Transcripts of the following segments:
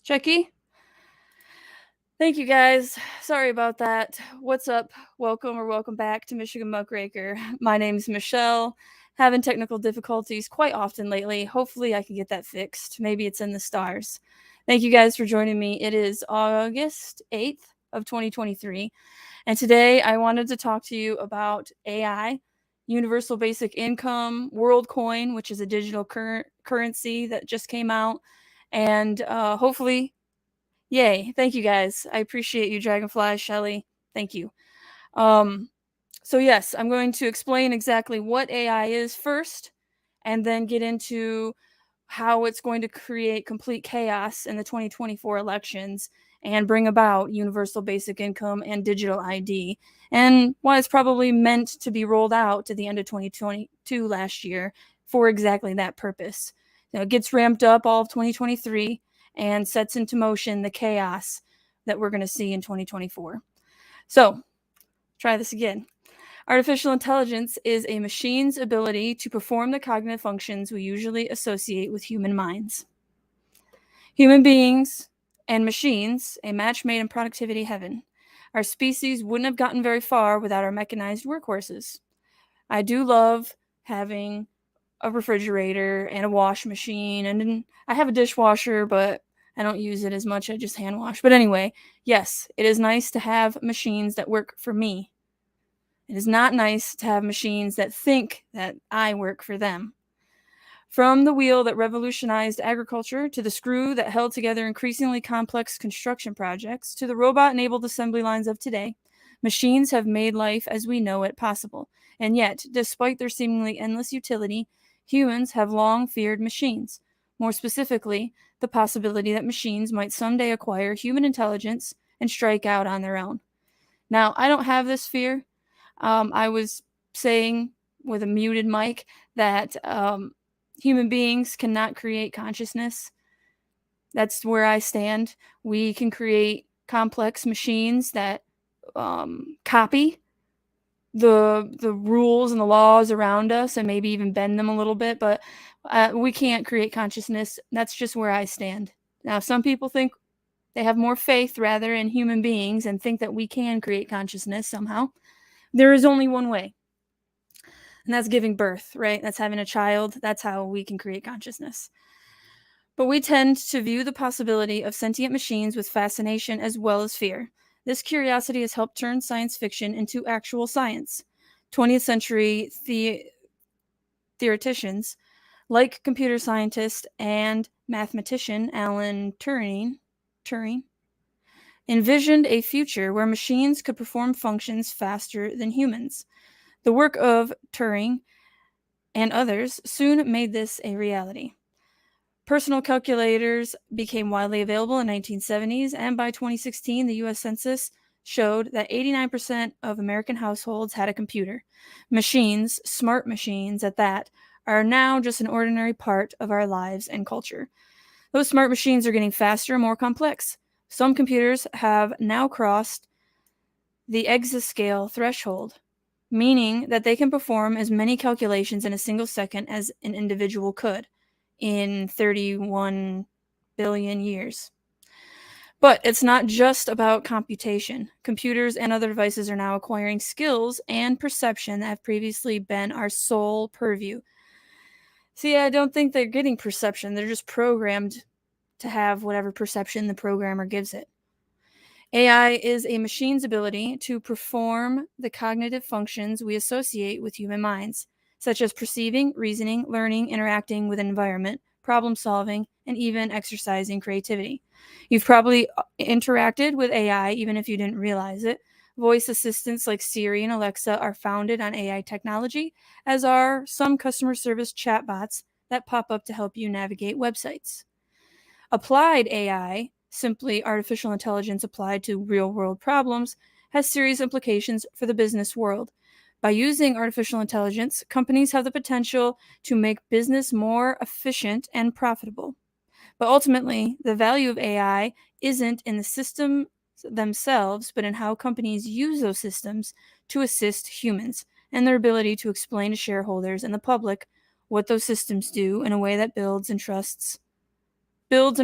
Checky. Thank you guys. Sorry about that. What's up? Welcome back to Michigan Muckraker. My name's Michelle. Having technical difficulties quite often lately. Hopefully I can get that fixed. Maybe it's in the stars. Thank you guys for joining me. It is August 8th of 2023. And today I wanted to talk to you about AI, universal basic income, Worldcoin, which is a digital currency that just came out, and hopefully, yay! Thank you guys. I appreciate you, Dragonfly, Shelly. Thank you. So yes, I'm going to explain exactly what AI is first, and then get into how it's going to create complete chaos in the 2024 elections and bring about universal basic income and digital ID, and why it's probably meant to be rolled out to the end of 2022 last year for exactly that purpose. It gets ramped up all of 2023 and sets into motion the chaos that we're going to see in 2024. So, try this again. Artificial intelligence is a machine's ability to perform the cognitive functions we usually associate with human minds. Human beings and machines, a match made in productivity heaven. Our species wouldn't have gotten very far without our mechanized workhorses. I do love having a refrigerator and a wash machine, and I have a dishwasher, but I don't use it as much. I just hand wash. But anyway, yes, it is nice to have machines that work for me. It is not nice to have machines that think that I work for them. From the wheel that revolutionized agriculture, to the screw that held together increasingly complex construction projects, to the robot-enabled assembly lines of today, machines have made life as we know it possible. And yet, despite their seemingly endless utility, humans have long feared machines. More specifically, the possibility that machines might someday acquire human intelligence and strike out on their own. Now, I don't have this fear. I was saying with a muted mic that human beings cannot create consciousness. That's where I stand. We can create complex machines that copy the rules and the laws around us and maybe even bend them a little bit, but we can't create consciousness. That's just where I stand. Now, some people think they have more faith rather in human beings and think that we can create consciousness somehow. There is only one way, and that's giving birth, right? That's having a child. That's how we can create consciousness. But we tend to view the possibility of sentient machines with fascination as well as fear. This curiosity has helped turn science fiction into actual science. 20th century theoreticians, like computer scientist and mathematician Alan Turing, envisioned a future where machines could perform functions faster than humans. The work of Turing and others soon made this a reality. Personal calculators became widely available in the 1970s, and by 2016, the U.S. Census showed that 89% of American households had a computer. Machines, smart machines at that, are now just an ordinary part of our lives and culture. Those smart machines are getting faster and more complex. Some computers have now crossed the exascale threshold, meaning that they can perform as many calculations in a single second as an individual could in 31 billion years. But it's not just about computation. Computers and other devices are now acquiring skills and perception that have previously been our sole purview. See, I don't think they're getting perception. They're just programmed to have whatever perception the programmer gives it. AI is a machine's ability to perform the cognitive functions we associate with human minds, such as perceiving, reasoning, learning, interacting with an environment, problem solving, and even exercising creativity. You've probably interacted with AI even if you didn't realize it. Voice assistants like Siri and Alexa are founded on AI technology, as are some customer service chatbots that pop up to help you navigate websites. Applied AI, simply artificial intelligence applied to real-world problems, has serious implications for the business world. By using artificial intelligence, companies have the potential to make business more efficient and profitable. But ultimately, the value of AI isn't in the systems themselves, but in how companies use those systems to assist humans and their ability to explain to shareholders and the public what those systems do in a way that builds and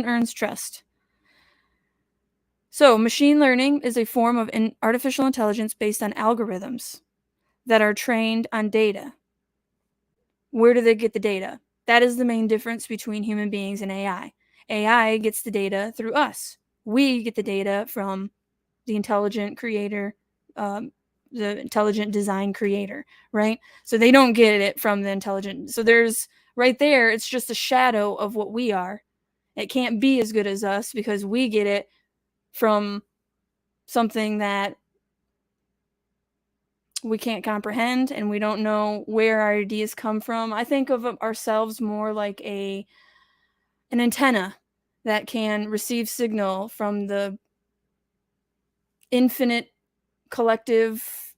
earns trust. So, machine learning is a form of artificial intelligence based on algorithms that are trained on data. Where do they get the data? That is the main difference between human beings and AI. AI gets the data through us. We get the data from the intelligent creator, the intelligent design creator, right? So they don't get it from the intelligent. So there's right there, it's just a shadow of what we are. It can't be as good as us because we get it from something that we can't comprehend and we don't know where our ideas come from. I think of ourselves more like an antenna that can receive signal from the infinite collective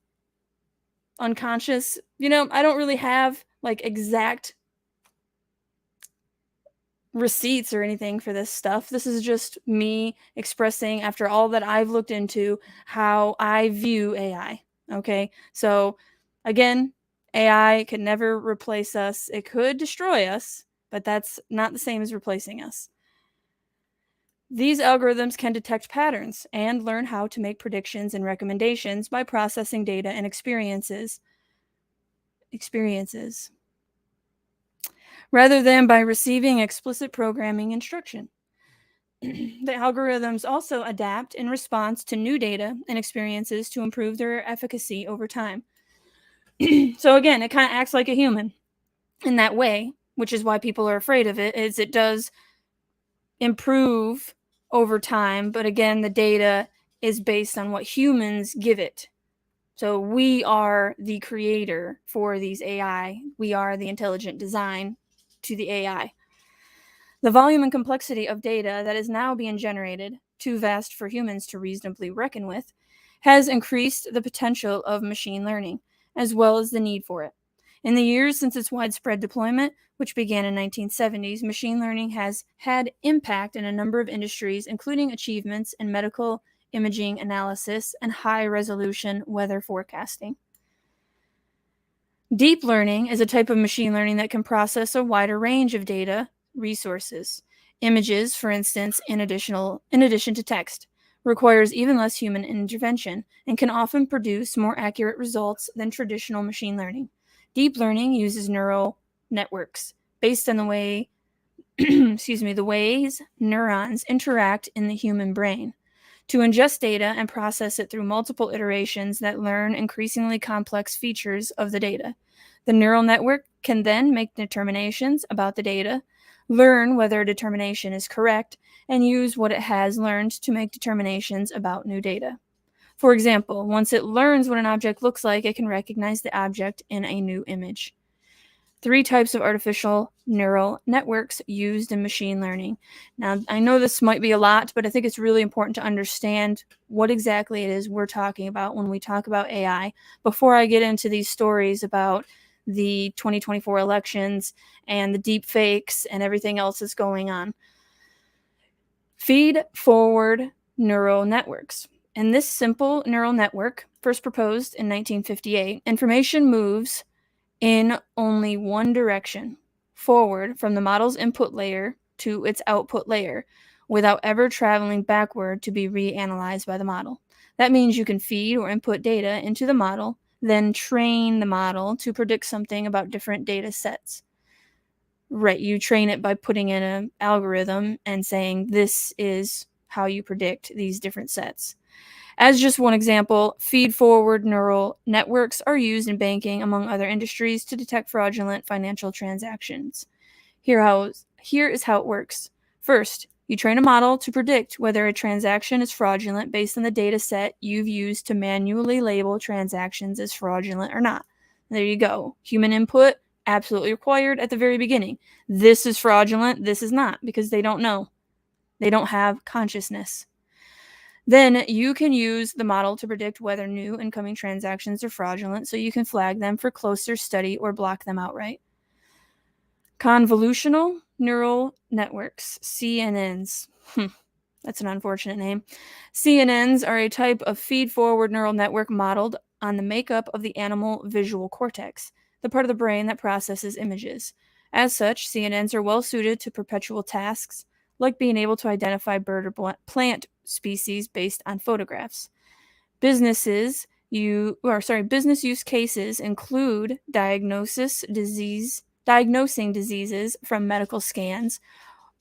unconscious. I don't really have like exact receipts or anything for this stuff. This is just me expressing, after all that I've looked into, how I view AI. Okay. So again, AI could never replace us. It could destroy us, but that's not the same as replacing us. These algorithms can detect patterns and learn how to make predictions and recommendations by processing data and experiences rather than by receiving explicit programming instruction. The algorithms also adapt in response to new data and experiences to improve their efficacy over time. So again, it kind of acts like a human in that way, which is why people are afraid of it, is it does improve over time, but again, the data is based on what humans give it. So we are the creator for these AI. We are the intelligent design to the AI. The volume and complexity of data that is now being generated, too vast for humans to reasonably reckon with, has increased the potential of machine learning, as well as the need for it. In the years since its widespread deployment, which began in 1970s, machine learning has had impact in a number of industries, including achievements in medical imaging analysis and high-resolution weather forecasting. Deep learning is a type of machine learning that can process a wider range of data resources. Images, for instance, in addition to text, requires even less human intervention and can often produce more accurate results than traditional machine learning. Deep learning uses neural networks based on the way the ways neurons interact in the human brain to ingest data and process it through multiple iterations that learn increasingly complex features of the data. The neural network can then make determinations about the data, learn whether a determination is correct, and use what it has learned to make determinations about new data. For example, once it learns what an object looks like, it can recognize the object in a new image. 3 types of artificial neural networks used in machine learning. Now, I know this might be a lot, but I think it's really important to understand what exactly it is we're talking about when we talk about AI before I get into these stories about the 2024 elections and the deep fakes and everything else that's going on. Feed-forward neural networks. In this simple neural network, first proposed in 1958, information moves in only one direction, forward from the model's input layer to its output layer, without ever traveling backward to be reanalyzed by the model. That means you can feed or input data into the model, then train the model to predict something about different data sets. Right, you train it by putting in an algorithm and saying this is how you predict these different sets. As just one example, feed-forward neural networks are used in banking, among other industries, to detect fraudulent financial transactions. Here is how it works. First, you train a model to predict whether a transaction is fraudulent based on the data set you've used to manually label transactions as fraudulent or not. There you go. Human input, absolutely required at the very beginning. This is fraudulent, this is not, because they don't know. They don't have consciousness. Then you can use the model to predict whether new incoming transactions are fraudulent, so you can flag them for closer study or block them outright. Convolutional neural networks, CNNs. That's an unfortunate name. CNNs are a type of feed-forward neural network modeled on the makeup of the animal visual cortex, the part of the brain that processes images. As such, CNNs are well suited to perpetual tasks like being able to identify bird or plant species based on photographs. Business use cases include diagnosing diseases from medical scans,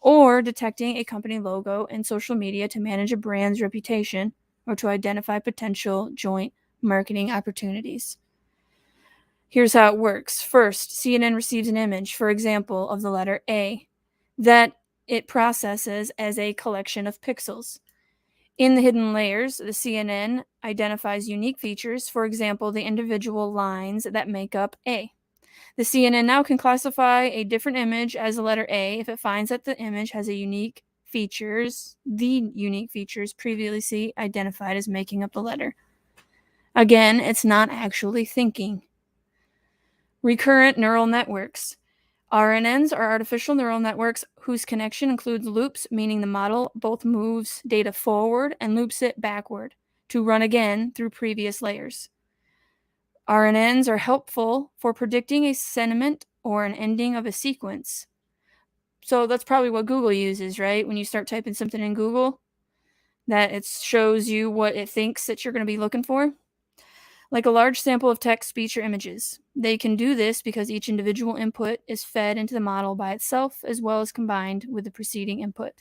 or detecting a company logo in social media to manage a brand's reputation or to identify potential joint marketing opportunities. Here's how it works. First, CNN receives an image, for example, of the letter A, that it processes as a collection of pixels. In the hidden layers, the CNN identifies unique features, for example, the individual lines that make up A. The CNN now can classify a different image as the letter A if it finds that the image has the unique features previously identified as making up the letter. Again, it's not actually thinking. Recurrent neural networks. RNNs are artificial neural networks whose connection includes loops, meaning the model both moves data forward and loops it backward to run again through previous layers. RNNs are helpful for predicting a sentiment or an ending of a sequence. So that's probably what Google uses, right? When you start typing something in Google, that it shows you what it thinks that you're going to be looking for. Like a large sample of text, speech, or images. They can do this because each individual input is fed into the model by itself as well as combined with the preceding input.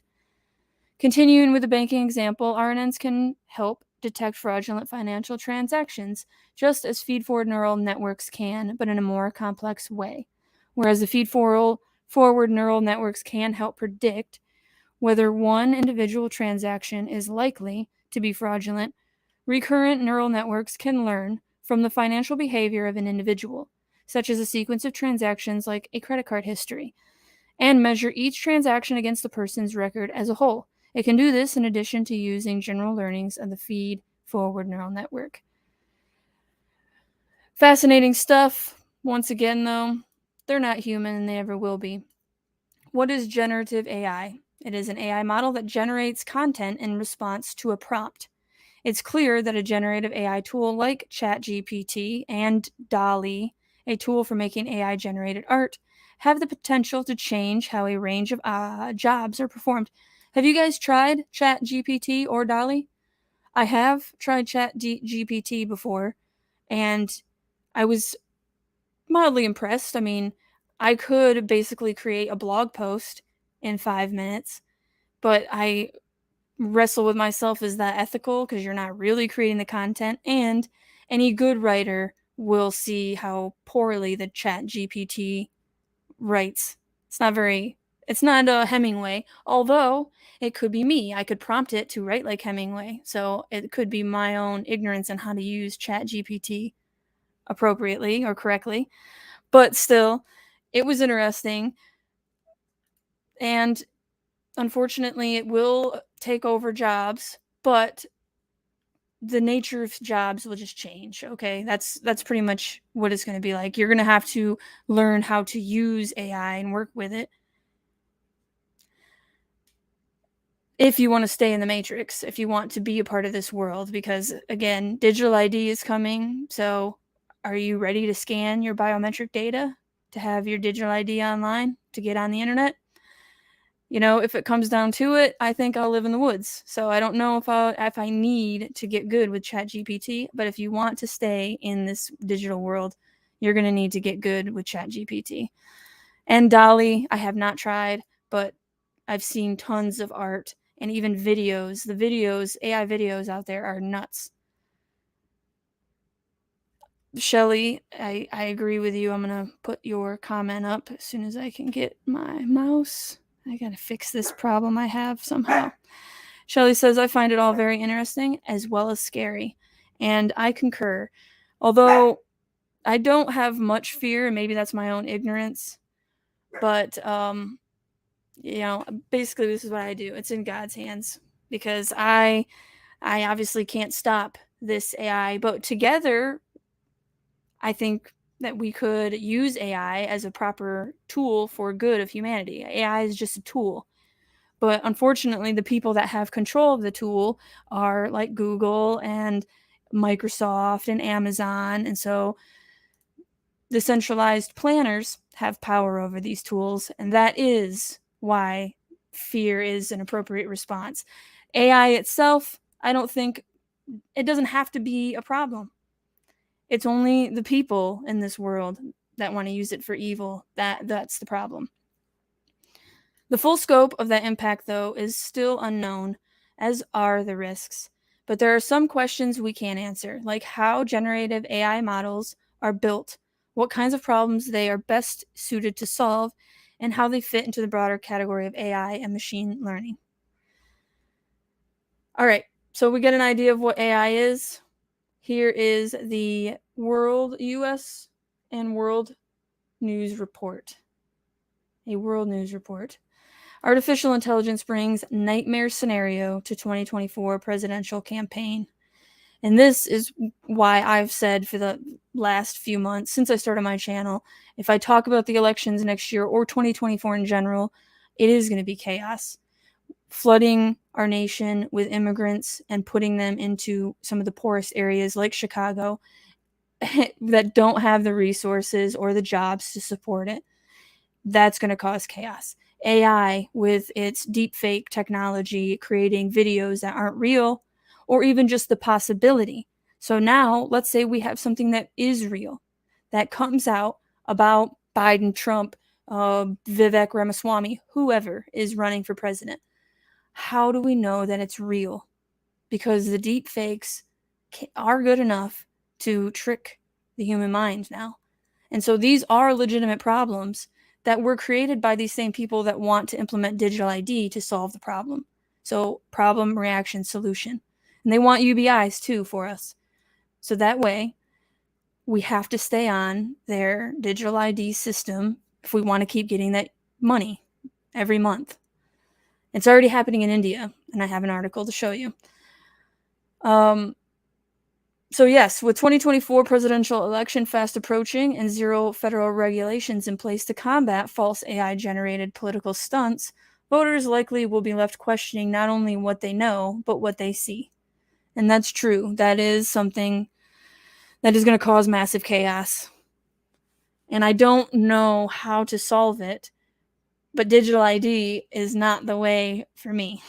Continuing with the banking example, RNNs can help detect fraudulent financial transactions, just as feed-forward neural networks can, but in a more complex way. Whereas the feed-forward neural networks can help predict whether one individual transaction is likely to be fraudulent, recurrent neural networks can learn from the financial behavior of an individual, such as a sequence of transactions like a credit card history, and measure each transaction against the person's record as a whole. It can do this in addition to using general learnings of the feed-forward neural network. Fascinating stuff. Once again, though, they're not human and they never will be. What is generative AI? It is an AI model that generates content in response to a prompt. It's clear that a generative AI tool like ChatGPT and DALL-E, a tool for making AI-generated art, have the potential to change how a range of jobs are performed. Have you guys tried ChatGPT or DALL-E? I have tried ChatGPT before, and I was mildly impressed. I mean, I could basically create a blog post in 5 minutes, but I wrestle with myself, is that ethical? Because you're not really creating the content, and any good writer will see how poorly the ChatGPT writes. It's not a Hemingway, although it could be me. I could prompt it to write like Hemingway, so it could be my own ignorance on how to use ChatGPT appropriately or correctly. But still, it was interesting, and unfortunately, it will take over jobs, but the nature of jobs will just change, okay? That's pretty much what it's going to be like. You're going to have to learn how to use AI and work with it if you want to stay in the matrix, if you want to be a part of this world, because again, digital ID is coming. So are you ready to scan your biometric data to have your digital ID online to get on the internet? You know, if it comes down to it, I think I'll live in the woods. So I don't know if I need to get good with ChatGPT, but if you want to stay in this digital world, you're going to need to get good with ChatGPT. And DALL-E, I have not tried, but I've seen tons of art and even videos. The videos, AI videos out there are nuts. Shelly, I agree with you. I'm going to put your comment up as soon as I can get my mouse. I got to fix this problem I have somehow. Shelly says, I find it all very interesting as well as scary. And I concur. Although I don't have much fear, and maybe that's my own ignorance. But, you know, basically this is what I do. It's in God's hands because I obviously can't stop this AI. But together, I think that we could use AI as a proper tool for good of humanity. AI is just a tool. But unfortunately, the people that have control of the tool are like Google and Microsoft and Amazon. And so the centralized planners have power over these tools. And that is why fear is an appropriate response. AI itself, I don't think it doesn't have to be a problem. It's only the people in this world that want to use it for evil. That's the problem. The full scope of that impact, though, is still unknown, as are the risks. But there are some questions we can answer, like how generative AI models are built, what kinds of problems they are best suited to solve, and how they fit into the broader category of AI and machine learning. All right, so we get an idea of what AI is. Here is the World US and World News Report. A World News Report. Artificial intelligence brings nightmare scenario to 2024 presidential campaign. And this is why I've said for the last few months, since I started my channel, if I talk about the elections next year or 2024 in general, it is going to be chaos. Flooding our nation with immigrants and putting them into some of the poorest areas like Chicago that don't have the resources or the jobs to support it. That's going to cause chaos. AI with its deepfake technology creating videos that aren't real or even just the possibility. So now let's say we have something that is real that comes out about Biden, Trump, Vivek Ramaswamy, whoever is running for president. How do we know that it's real? Because the deepfakes are good enough to trick the human mind now. And so these are legitimate problems that were created by these same people that want to implement digital ID to solve the problem. So problem, reaction, solution. And they want UBIs too for us. So that way, we have to stay on their digital ID system if we want to keep getting that money every month. It's already happening in India, and I have an article to show you. So yes, with 2024 presidential election fast approaching and zero federal regulations in place to combat false AI-generated political stunts, voters likely will be left questioning not only what they know, but what they see. And that's true. That is something that is going to cause massive chaos. And I don't know how to solve it, but digital ID is not the way for me.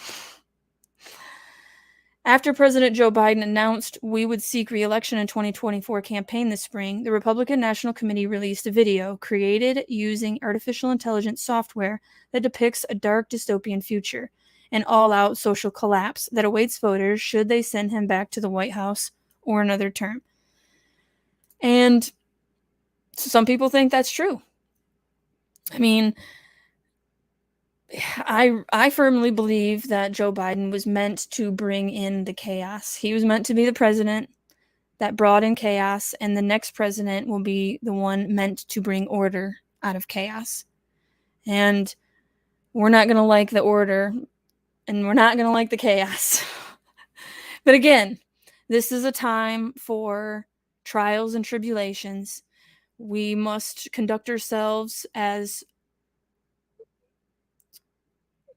After President Joe Biden announced we would seek re-election in 2024 campaign this spring, the Republican National Committee released a video created using artificial intelligence software that depicts a dark dystopian future, an all-out social collapse that awaits voters should they send him back to the White House or another term. And some people think that's true. I mean, I firmly believe that Joe Biden was meant to bring in the chaos. He was meant to be the president that brought in chaos, and the next president will be the one meant to bring order out of chaos. And we're not going to like the order, and we're not going to like the chaos. But again, this is a time for trials and tribulations. We must conduct ourselves as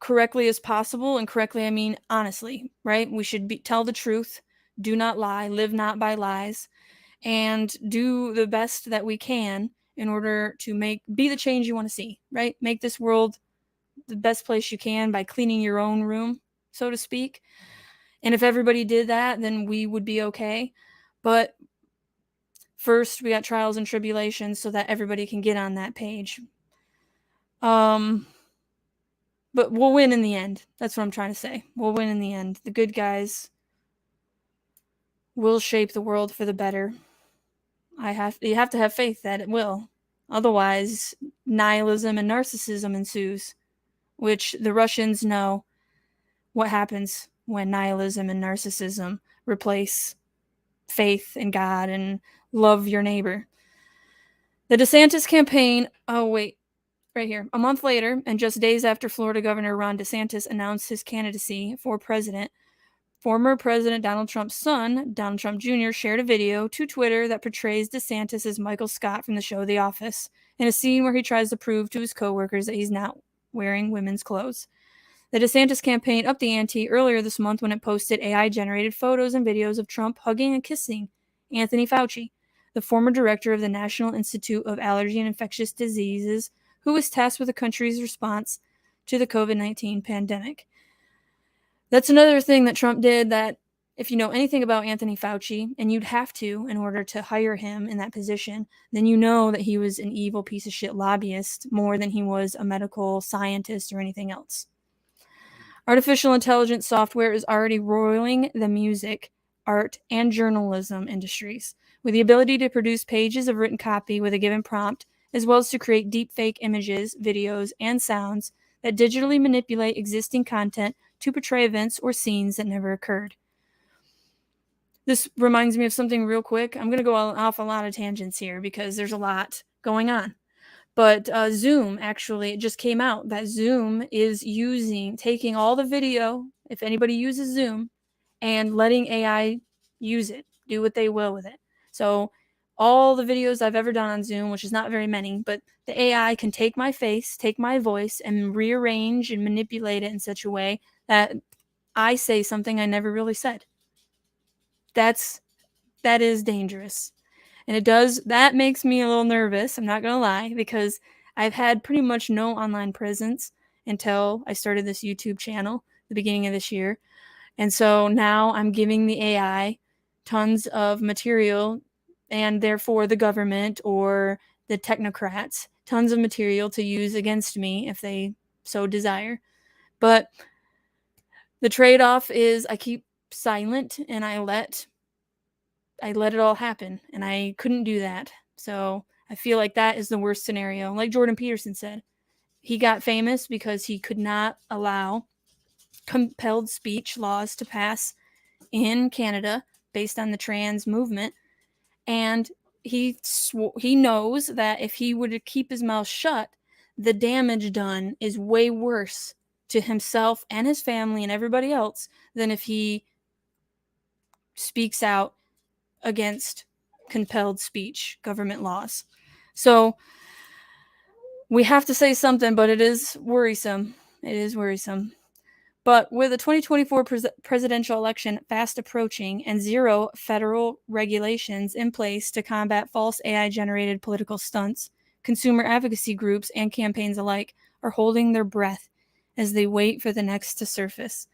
correctly as possible, and correctly I mean honestly, right? We should tell the truth, do not lie, live not by lies, and do the best that we can in order to be the change you want to see, right? Make this world the best place you can by cleaning your own room, so to speak. And if everybody did that, then we would be okay. But first, we got trials and tribulations so that everybody can get on that page. But we'll win in the end. That's what I'm trying to say. We'll win in the end. The good guys will shape the world for the better. You have to have faith that it will. Otherwise, nihilism and narcissism ensues, which the Russians know what happens when nihilism and narcissism replace faith in God and love your neighbor. The DeSantis campaign, right here. A month later, and just days after Florida Governor Ron DeSantis announced his candidacy for president, former President Donald Trump's son, Donald Trump Jr., shared a video to Twitter that portrays DeSantis as Michael Scott from the show The Office, in a scene where he tries to prove to his coworkers that he's not wearing women's clothes. The DeSantis campaign upped the ante earlier this month when it posted AI-generated photos and videos of Trump hugging and kissing Anthony Fauci, the former director of the National Institute of Allergy and Infectious Diseases, who was tasked with the country's response to the COVID-19 pandemic. That's another thing that Trump did, that if you know anything about Anthony Fauci, and you'd have to in order to hire him in that position, then you know that he was an evil piece of shit lobbyist more than he was a medical scientist or anything else. Artificial intelligence software is already roiling the music, art, and journalism industries with the ability to produce pages of written copy with a given prompt, as well as to create deepfake images, videos, and sounds that digitally manipulate existing content to portray events or scenes that never occurred. This reminds me of something real quick. I'm going to go off a lot of tangents here because there's a lot going on. But Zoom, actually, it just came out that Zoom is taking all the video, if anybody uses Zoom, and letting AI use it, do what they will with it. So all the videos I've ever done on Zoom, which is not very many, but the AI can take my face, take my voice, and rearrange and manipulate it in such a way that I say something I never really said. That is dangerous. And that makes me a little nervous, I'm not going to lie, because I've had pretty much no online presence until I started this YouTube channel at the beginning of this year. And so now I'm giving the AI tons of material, and therefore the government or the technocrats tons of material to use against me if they so desire. But the trade-off is I keep silent and I let it all happen, and I couldn't do that. So I feel like that is the worst scenario. Like Jordan Peterson said, he got famous because he could not allow compelled speech laws to pass in Canada based on the trans movement. And he knows that if he were to keep his mouth shut, the damage done is way worse to himself and his family and everybody else than if he speaks out against compelled speech government laws. So we have to say something, but it is worrisome. It is worrisome. But with the 2024 presidential election fast approaching and zero federal regulations in place to combat false AI-generated political stunts, consumer advocacy groups and campaigns alike are holding their breath as they wait for the next to surface.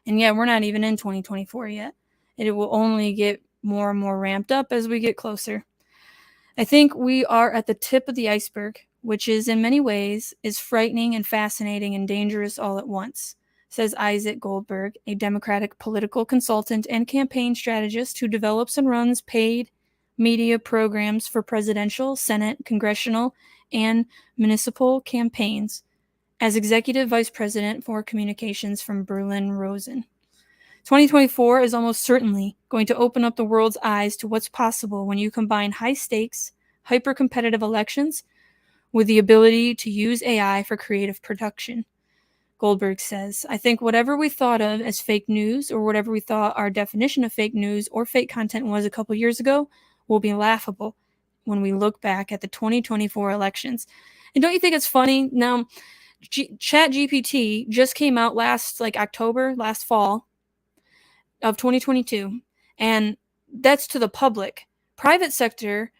And yeah, we're not even in 2024 yet. It will only get more and more ramped up as we get closer. I think we are at the tip of the iceberg, which is in many ways is frightening and fascinating and dangerous all at once, says Isaac Goldberg, a Democratic political consultant and campaign strategist who develops and runs paid media programs for presidential, Senate, congressional, and municipal campaigns as executive vice president for communications from Berlin Rosen. 2024 is almost certainly going to open up the world's eyes to what's possible when you combine high-stakes, hyper-competitive elections with the ability to use AI for creative production. Goldberg says, I think whatever we thought of as fake news or whatever we thought our definition of fake news or fake content was a couple years ago will be laughable when we look back at the 2024 elections. And don't you think it's funny? Now, ChatGPT just came out last fall of 2022, and that's to the public. Private sector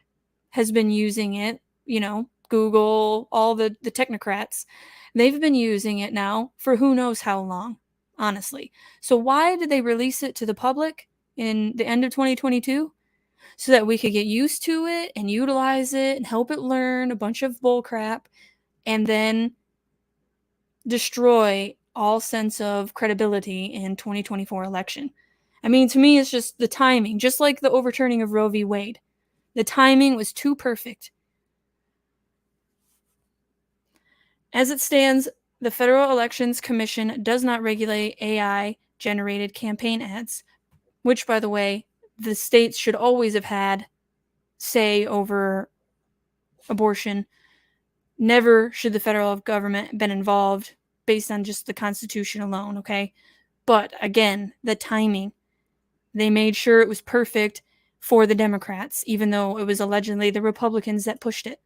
has been using it, Google, all the technocrats, they've been using it now for who knows how long, honestly. So why did they release it to the public in the end of 2022? So that we could get used to it and utilize it and help it learn a bunch of bullcrap and then destroy all sense of credibility in 2024 election. I mean, to me, it's just the timing, just like the overturning of Roe v. Wade. The timing was too perfect. As it stands, the Federal Elections Commission does not regulate AI-generated campaign ads, which, by the way, the states should always have had say over abortion. Never should the federal government been involved based on just the Constitution alone, okay? But again, the timing. They made sure it was perfect for the Democrats, even though it was allegedly the Republicans that pushed it.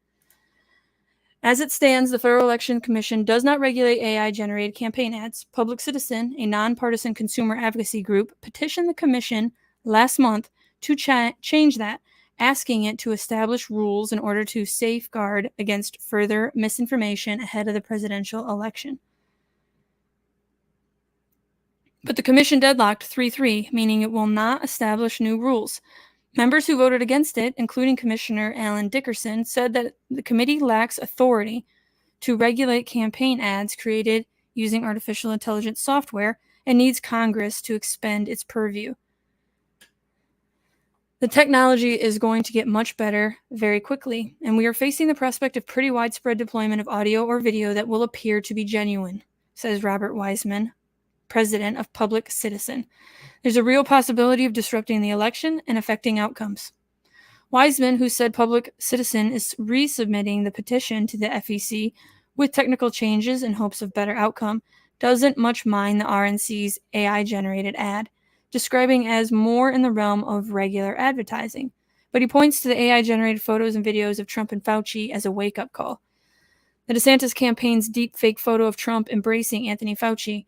As it stands, the Federal Election Commission does not regulate AI-generated campaign ads. Public Citizen, a nonpartisan consumer advocacy group, petitioned the commission last month to change that, asking it to establish rules in order to safeguard against further misinformation ahead of the presidential election. But the commission deadlocked 3-3, meaning it will not establish new rules. Members who voted against it, including Commissioner Alan Dickerson, said that the committee lacks authority to regulate campaign ads created using artificial intelligence software and needs Congress to expend its purview. The technology is going to get much better very quickly, and we are facing the prospect of pretty widespread deployment of audio or video that will appear to be genuine, says Robert Wiseman, president of Public Citizen. There's a real possibility of disrupting the election and affecting outcomes. Wiseman, who said Public Citizen is resubmitting the petition to the FEC with technical changes in hopes of better outcome, doesn't much mind the RNC's AI-generated ad, describing as more in the realm of regular advertising. But he points to the AI-generated photos and videos of Trump and Fauci as a wake-up call. The DeSantis campaign's deep fake photo of Trump embracing Anthony Fauci,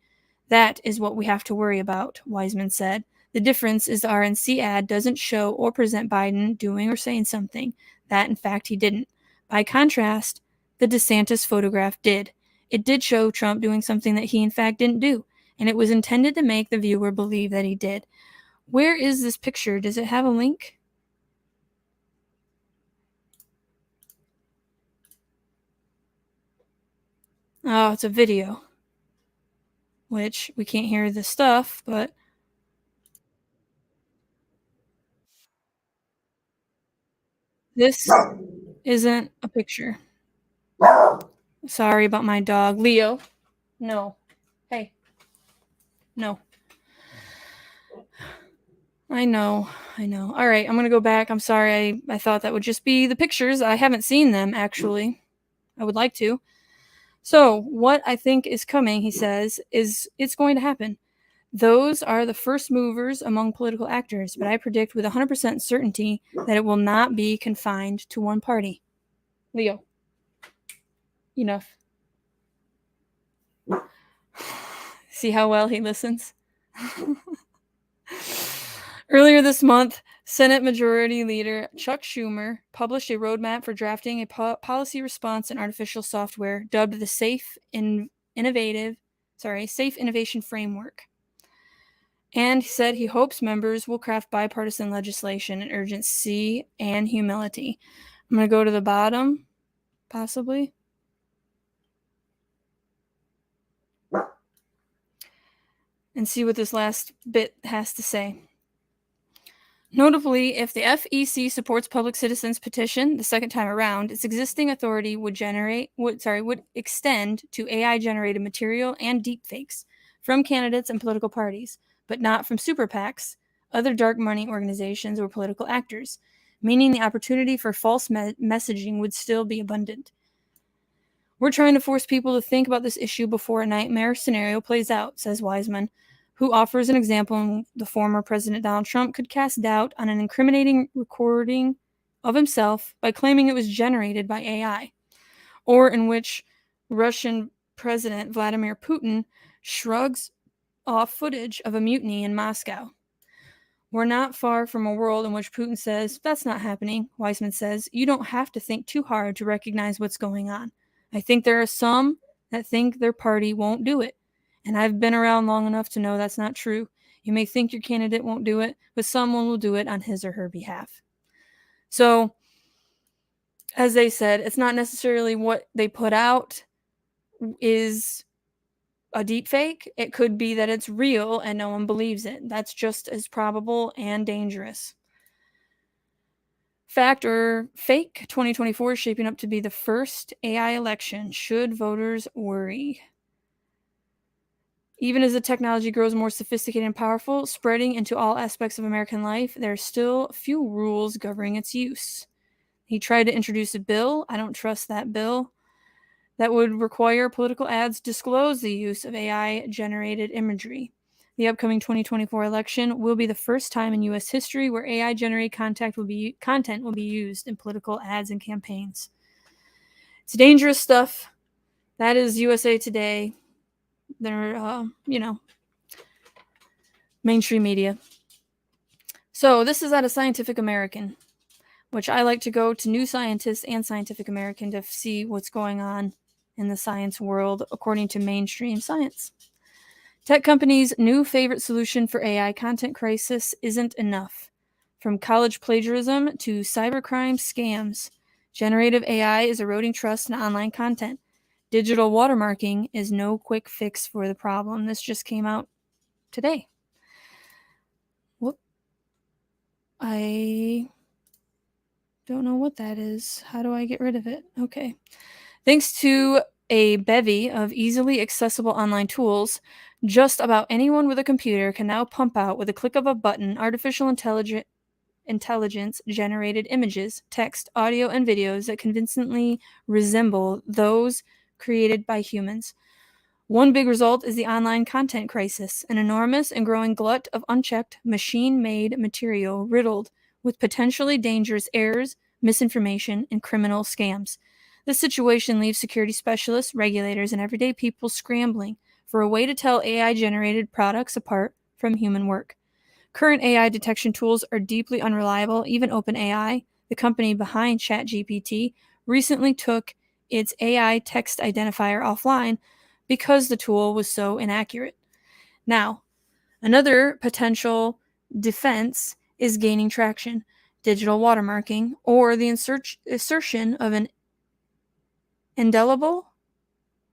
that is what we have to worry about, Wiseman said. The difference is the RNC ad doesn't show or present Biden doing or saying something that, in fact, he didn't. By contrast, the DeSantis photograph did. It did show Trump doing something that he, in fact, didn't do, and it was intended to make the viewer believe that he did. Where is this picture? Does it have a link? Oh, it's a video, which we can't hear the stuff, but this isn't a picture. Sorry about my dog. Leo. No. Hey. No. I know. All right, I'm going to go back. I'm sorry. I thought that would just be the pictures. I haven't seen them, actually. I would like to. So, what I think is coming, he says, is it's going to happen. Those are the first movers among political actors, but I predict with 100% certainty that it will not be confined to one party. Leo. Enough. See how well he listens? Earlier this month, Senate Majority Leader Chuck Schumer published a roadmap for drafting a policy response in artificial software dubbed the Safe Innovation Framework. And he said he hopes members will craft bipartisan legislation in urgency and humility. I'm going to go to the bottom, possibly. And see what this last bit has to say. Notably, if the FEC supports Public Citizen's petition the second time around, its existing authority would extend to AI-generated material and deepfakes from candidates and political parties, but not from super PACs, other dark money organizations, or political actors, meaning the opportunity for false messaging would still be abundant. We're trying to force people to think about this issue before a nightmare scenario plays out, says Wiseman, who offers an example in the former President Donald Trump could cast doubt on an incriminating recording of himself by claiming it was generated by AI, or in which Russian President Vladimir Putin shrugs off footage of a mutiny in Moscow. We're not far from a world in which Putin says, "That's not happening." Wiseman says, "You don't have to think too hard to recognize what's going on. I think there are some that think their party won't do it. And I've been around long enough to know that's not true. You may think your candidate won't do it, but someone will do it on his or her behalf." So, as they said, it's not necessarily what they put out is a deep fake. It could be that it's real and no one believes it. That's just as probable and dangerous. Fact or fake, 2024 is shaping up to be the first AI election. Should voters worry? Even as the technology grows more sophisticated and powerful, spreading into all aspects of American life, there are still few rules governing its use. He tried to introduce a bill, I don't trust that bill, that would require political ads disclose the use of AI-generated imagery. The upcoming 2024 election will be the first time in U.S. history where AI-generated content will be used in political ads and campaigns. It's dangerous stuff. That is USA Today. They're, mainstream media. So this is out of Scientific American, which I like to go to New Scientist and Scientific American to see what's going on in the science world according to mainstream science. Tech companies' new favorite solution for AI content crisis isn't enough. From college plagiarism to cybercrime scams, generative AI is eroding trust in online content. Digital watermarking is no quick fix for the problem. This just came out today. Whoop. I don't know what that is. How do I get rid of it? Okay. Thanks to a bevy of easily accessible online tools, just about anyone with a computer can now pump out, with a click of a button, artificial intelligence generated images, text, audio, and videos that convincingly resemble those created by humans. One big result is the online content crisis, an enormous and growing glut of unchecked, machine made material riddled with potentially dangerous errors, misinformation, and criminal scams. This situation leaves security specialists, regulators, and everyday people scrambling for a way to tell AI generated products apart from human work. Current AI detection tools are deeply unreliable. Even OpenAI, the company behind ChatGPT, recently took its AI text identifier offline because the tool was so inaccurate. Now, another potential defense is gaining traction: digital watermarking, or the insertion of an indelible,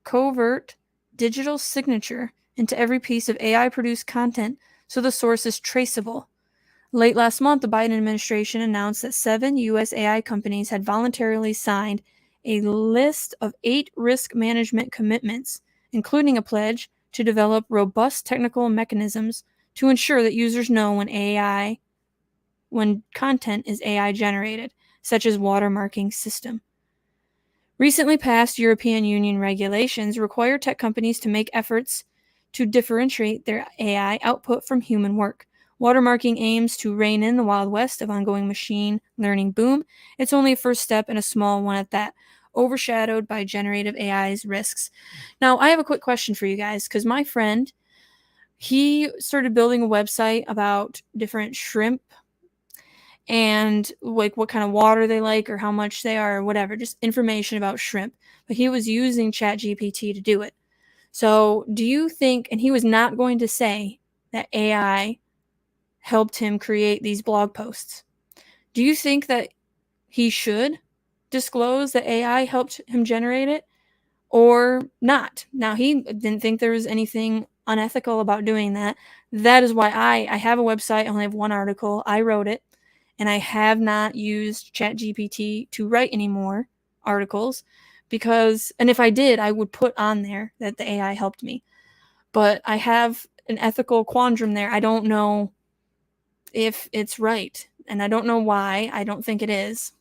covert digital signature into every piece of AI produced content so the source is traceable. Late last month, the Biden administration announced that 7 U.S. AI companies had voluntarily signed a list of 8 risk management commitments, including a pledge to develop robust technical mechanisms to ensure that users know when content is AI generated, such as watermarking system. Recently passed European Union regulations require tech companies to make efforts to differentiate their AI output from human work. Watermarking aims to rein in the Wild West of ongoing machine learning boom. It's only a first step, and a small one at that, overshadowed by generative AI's risks. Now, I have a quick question for you guys, because my friend, he started building a website about different shrimp and like what kind of water they like or how much they are or whatever, just information about shrimp. But he was using ChatGPT to do it. So do you think, and he was not going to say that AI helped him create these blog posts. Do you think that he should disclose that AI helped him generate it or not? Now, he didn't think there was anything unethical about doing that. That is why I have a website. I only have one article. I wrote it, and I have not used ChatGPT to write any more articles because, and if I did, I would put on there that the AI helped me. But I have an ethical quandrum there. I don't know if it's right, and I don't know why. I don't think it is.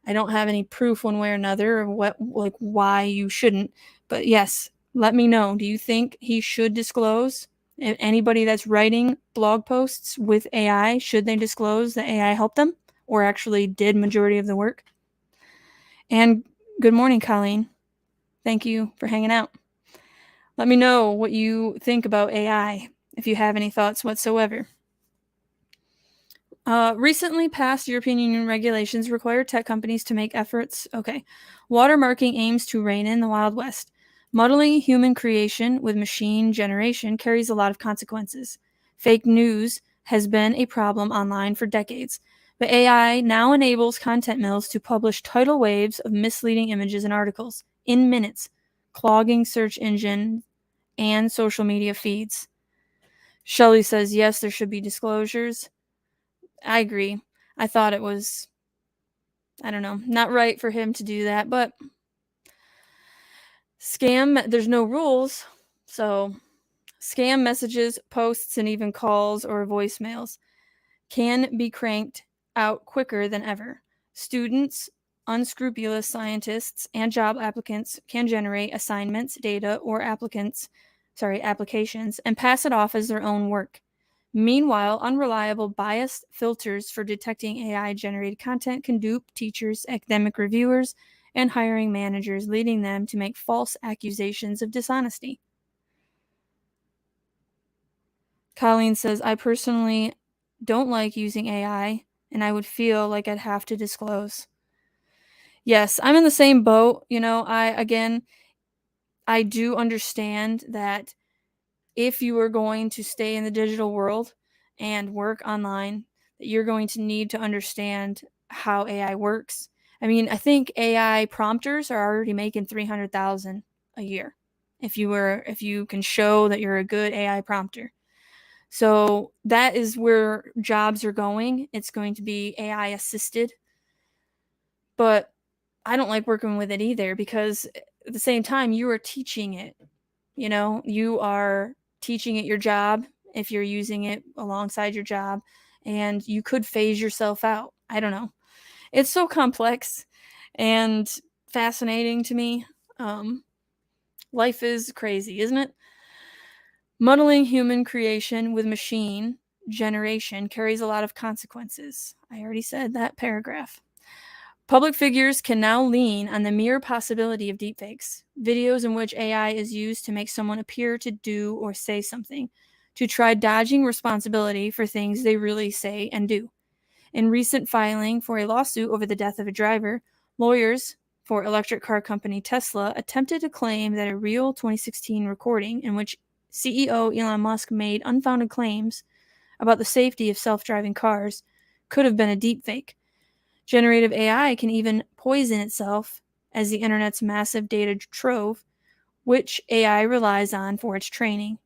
I don't have any proof one way or another of why you shouldn't. But yes, let me know. Do you think he should disclose? Anybody that's writing blog posts with AI, should they disclose that AI helped them or actually did majority of the work? And good morning, Colleen. Thank you for hanging out. Let me know what you think about AI, if you have any thoughts whatsoever. Recently passed European Union regulations require tech companies to make efforts. Okay. Watermarking aims to rein in the Wild West. Muddling human creation with machine generation carries a lot of consequences. Fake news has been a problem online for decades, but AI now enables content mills to publish tidal waves of misleading images and articles in minutes, clogging search engine and social media feeds. Shelley says, yes, there should be disclosures. I agree. I thought it was, I don't know, not right for him to do that, but there's no rules. So, scam messages, posts, and even calls or voicemails can be cranked out quicker than ever. Students, unscrupulous scientists, and job applicants can generate assignments, data, or applications and pass it off as their own work. Meanwhile, unreliable, biased filters for detecting AI-generated content can dupe teachers, academic reviewers, and hiring managers, leading them to make false accusations of dishonesty. Colleen says, I personally don't like using AI, and I would feel like I'd have to disclose. Yes, I'm in the same boat. I do understand that if you are going to stay in the digital world and work online, that you're going to need to understand how AI works. I mean, I think AI prompters are already making 300,000 a year if you can show that you're a good AI prompter. So that is where jobs are going. It's going to be AI assisted. But I don't like working with it either because at the same time you are teaching it. You are teaching it your job if you're using it alongside your job, and you could phase yourself out. I don't know. It's so complex and fascinating to me. Life is crazy, isn't it? Muddling human creation with machine generation carries a lot of consequences. I already said that paragraph. Public figures can now lean on the mere possibility of deepfakes, videos in which AI is used to make someone appear to do or say something, to try dodging responsibility for things they really say and do. In recent filing for a lawsuit over the death of a driver, lawyers for electric car company Tesla attempted to claim that a real 2016 recording in which CEO Elon Musk made unfounded claims about the safety of self-driving cars could have been a deepfake. Generative AI can even poison itself as the internet's massive data trove, which AI relies on for its training,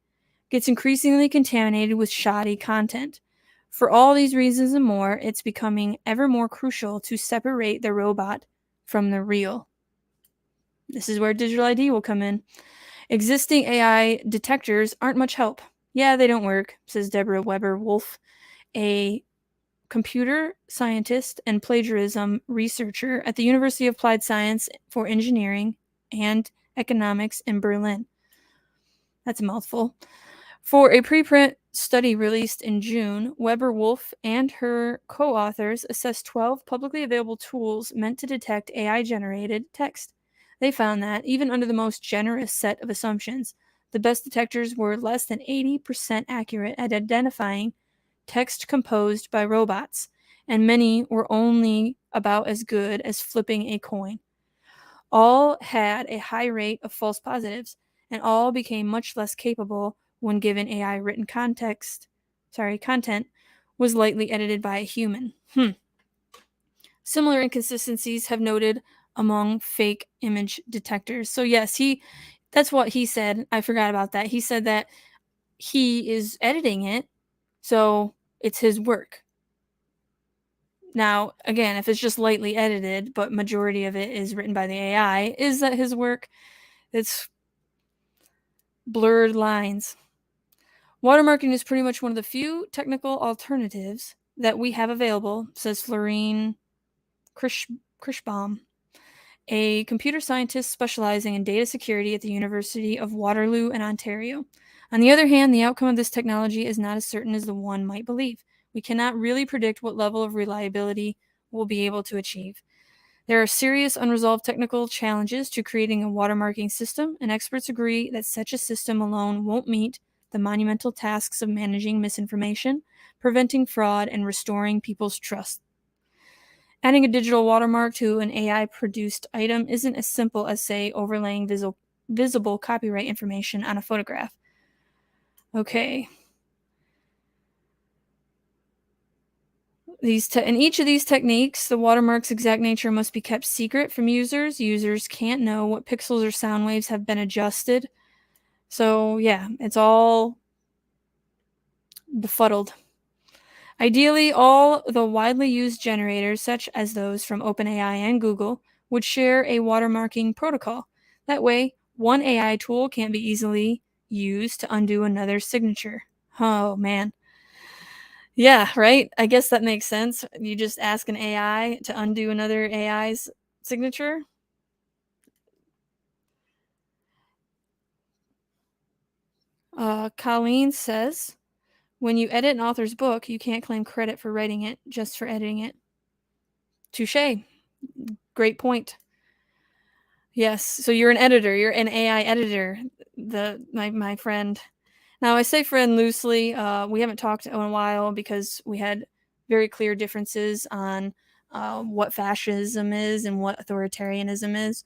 gets increasingly contaminated with shoddy content. For all these reasons and more, it's becoming ever more crucial to separate the robot from the real. This is where digital ID will come in. Existing AI detectors aren't much help. Yeah, they don't work, says Deborah Weber Wolf, a computer scientist and plagiarism researcher at the University of Applied Science for Engineering and Economics in Berlin. That's a mouthful. For a preprint study released in June, Weber Wolf and her co-authors assessed 12 publicly available tools meant to detect AI-generated text. They found that, even under the most generous set of assumptions, the best detectors were less than 80% accurate at identifying text composed by robots, and many were only about as good as flipping a coin. All had a high rate of false positives, and all became much less capable when given AI written content was lightly edited by a human. Similar inconsistencies have noted among fake image detectors. So yes, that's what he said. I forgot about that. He said that he is editing it, so it's his work. Now, again, if it's just lightly edited, but majority of it is written by the AI, is that his work? It's blurred lines. Watermarking is pretty much one of the few technical alternatives that we have available, says Florine Krischbaum, a computer scientist specializing in data security at the University of Waterloo in Ontario. On the other hand, the outcome of this technology is not as certain as the one might believe. We cannot really predict what level of reliability we'll be able to achieve. There are serious unresolved technical challenges to creating a watermarking system, and experts agree that such a system alone won't meet the monumental tasks of managing misinformation, preventing fraud, and restoring people's trust. Adding a digital watermark to an AI-produced item isn't as simple as, say, overlaying visible copyright information on a photograph. Okay. In each of these techniques, the watermark's exact nature must be kept secret from users. Users can't know what pixels or sound waves have been adjusted. So, yeah, it's all befuddled. Ideally, all the widely used generators, such as those from OpenAI and Google, would share a watermarking protocol. That way, one AI tool can't be easily used to undo another's signature. Oh, man. Yeah, right? I guess that makes sense. You just ask an AI to undo another AI's signature. Colleen says, when you edit an author's book, you can't claim credit for writing it, just for editing it. Touché. Great point. Yes, so you're an editor. You're an AI editor. My friend. Now I say friend loosely. We haven't talked in a while because we had very clear differences on what fascism is and what authoritarianism is,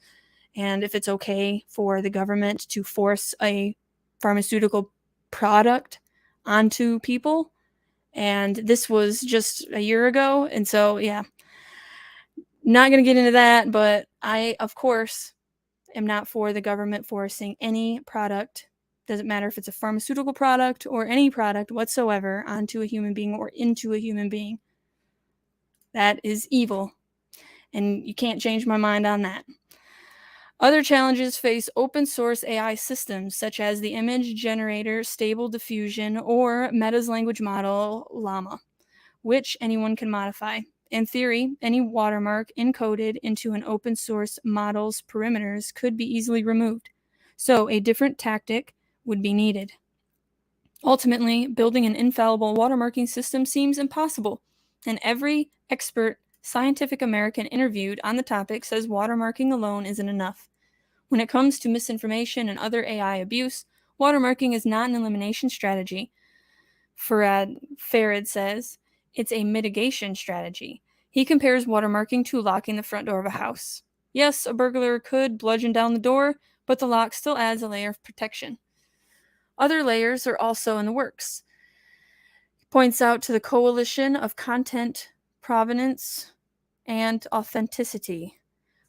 and if it's okay for the government to force a pharmaceutical product onto people. And this was just a year ago. And so, yeah, not going to get into that. But I, of course, am not for the government forcing any product, doesn't matter if it's a pharmaceutical product or any product whatsoever, onto a human being or into a human being. That is evil. And you can't change my mind on that. Other challenges face open source AI systems such as the image generator Stable Diffusion or Meta's language model Llama, which anyone can modify. In theory, any watermark encoded into an open source model's parameters could be easily removed, so a different tactic would be needed. Ultimately, building an infallible watermarking system seems impossible, and every expert Scientific American interviewed on the topic says watermarking alone isn't enough. When it comes to misinformation and other AI abuse, watermarking is not an elimination strategy. Farad says it's a mitigation strategy. He compares watermarking to locking the front door of a house. Yes, a burglar could bludgeon down the door, but the lock still adds a layer of protection. Other layers are also in the works. He points out to the coalition of content, provenance, and authenticity,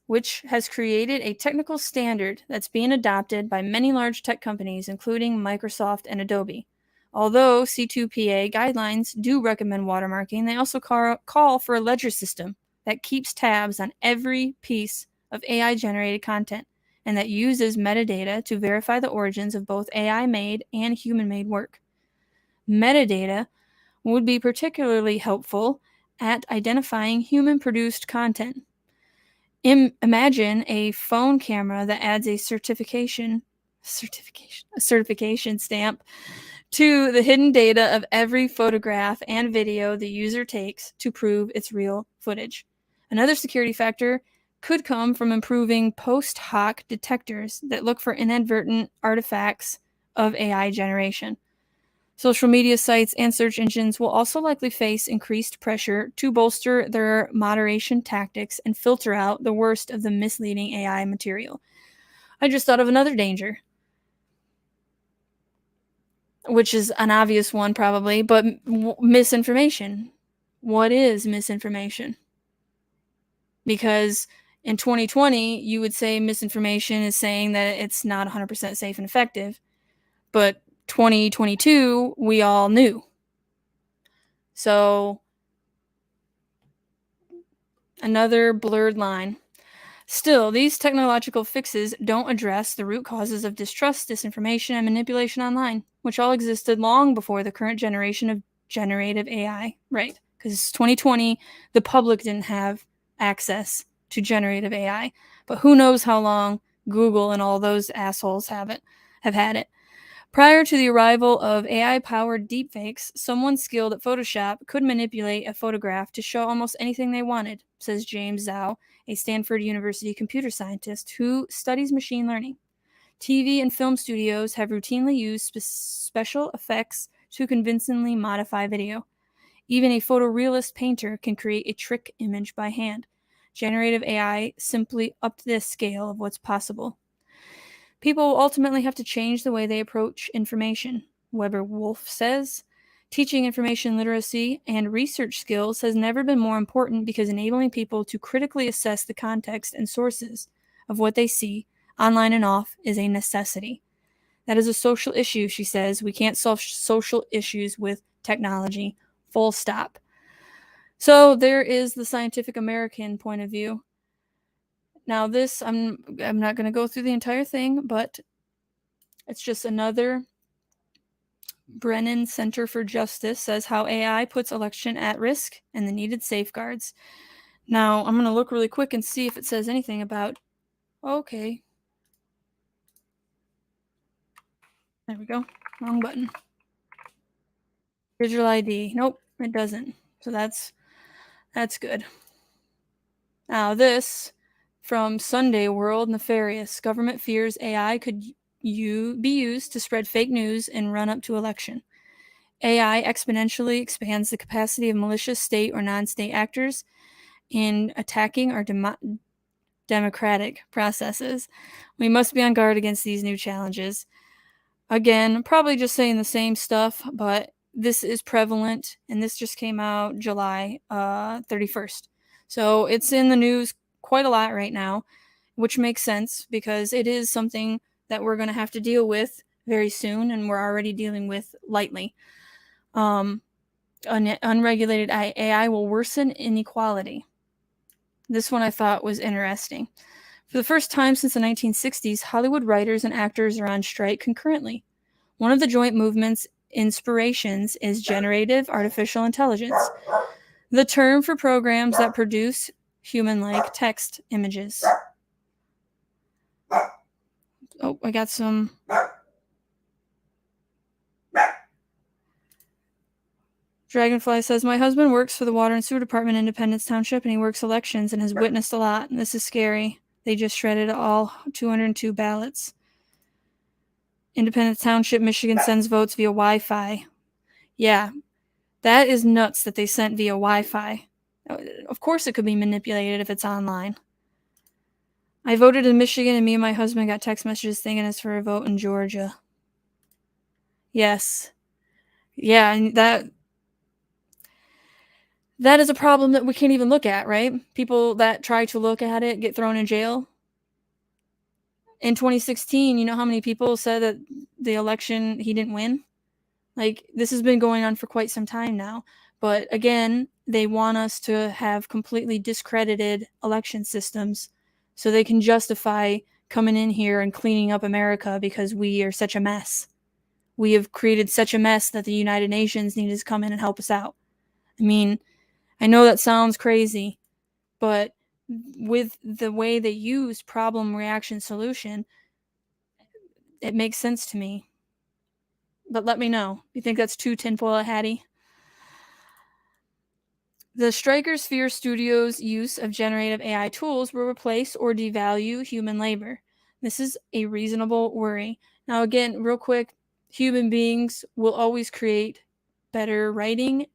which has created a technical standard that's being adopted by many large tech companies, including Microsoft and Adobe. Although C2PA guidelines do recommend watermarking, they also call for a ledger system that keeps tabs on every piece of AI-generated content and that uses metadata to verify the origins of both AI-made and human-made work. Metadata would be particularly helpful at identifying human-produced content. Imagine a phone camera that adds a certification stamp to the hidden data of every photograph and video the user takes to prove it's real footage. Another security factor could come from improving post hoc detectors that look for inadvertent artifacts of AI generation. Social media sites and search engines will also likely face increased pressure to bolster their moderation tactics and filter out the worst of the misleading AI material. I just thought of another danger, which is an obvious one probably, but misinformation. What is misinformation? Because in 2020, you would say misinformation is saying that it's not 100% safe and effective, but 2022, we all knew. So, another blurred line. Still, these technological fixes don't address the root causes of distrust, disinformation, and manipulation online, which all existed long before the current generation of generative AI, right? Because 2020, the public didn't have access to generative AI, but who knows how long Google and all those assholes have had it. Prior to the arrival of AI-powered deepfakes, someone skilled at Photoshop could manipulate a photograph to show almost anything they wanted, says James Zhao, a Stanford University computer scientist who studies machine learning. TV and film studios have routinely used special effects to convincingly modify video. Even a photorealist painter can create a trick image by hand. Generative AI simply upped the scale of what's possible. People will ultimately have to change the way they approach information. Weber Wolf says, teaching information literacy and research skills has never been more important because enabling people to critically assess the context and sources of what they see, online and off, is a necessity. That is a social issue, she says. We can't solve social issues with technology. Full stop. So there is the Scientific American point of view. Now this, I'm not going to go through the entire thing, but it's just another. Brennan Center for Justice says how AI puts election at risk and the needed safeguards. Now, I'm going to look really quick and see if it says anything about... Okay. There we go. Wrong button. Digital ID. Nope, it doesn't. So that's good. Now this, from Sunday World Nefarious. Government fears AI could be used to spread fake news and run up to election. AI exponentially expands the capacity of malicious state or non-state actors in attacking our democratic processes. We must be on guard against these new challenges. Again, probably just saying the same stuff, but this is prevalent, and this just came out July 31st. So it's in the news quite a lot right now, which makes sense because it is something that we're going to have to deal with very soon, and we're already dealing with lightly. Unregulated AI will worsen inequality. This one I thought was interesting. For the first time since the 1960s, Hollywood writers and actors are on strike concurrently. One of the joint movement's inspirations is generative artificial intelligence, the term for programs that produce human-like text images. Oh, I got some. Dragonfly says, my husband works for the Water and Sewer Department in Independence Township, and he works elections and has witnessed a lot. And this is scary. They just shredded all 202 ballots. Independence Township, Michigan sends votes via Wi-Fi. Yeah, that is nuts that they sent via Wi-Fi. Of course it could be manipulated if it's online. I voted in Michigan, and me and my husband got text messages thanking us for a vote in Georgia. Yes. Yeah, and that is a problem that we can't even look at, right? People that try to look at it get thrown in jail. In 2016, you know how many people said that the election he didn't win? Like, this has been going on for quite some time now. But again, they want us to have completely discredited election systems so they can justify coming in here and cleaning up America because we are such a mess. We have created such a mess that the United Nations needed to come in and help us out. I mean, I know that sounds crazy, but with the way they use problem, reaction, solution, it makes sense to me. But let me know. You think that's too tinfoil hatty? The strikers fear studios' use of generative AI tools will replace or devalue human labor. This is a reasonable worry. Now, again, real quick, human beings will always create better writing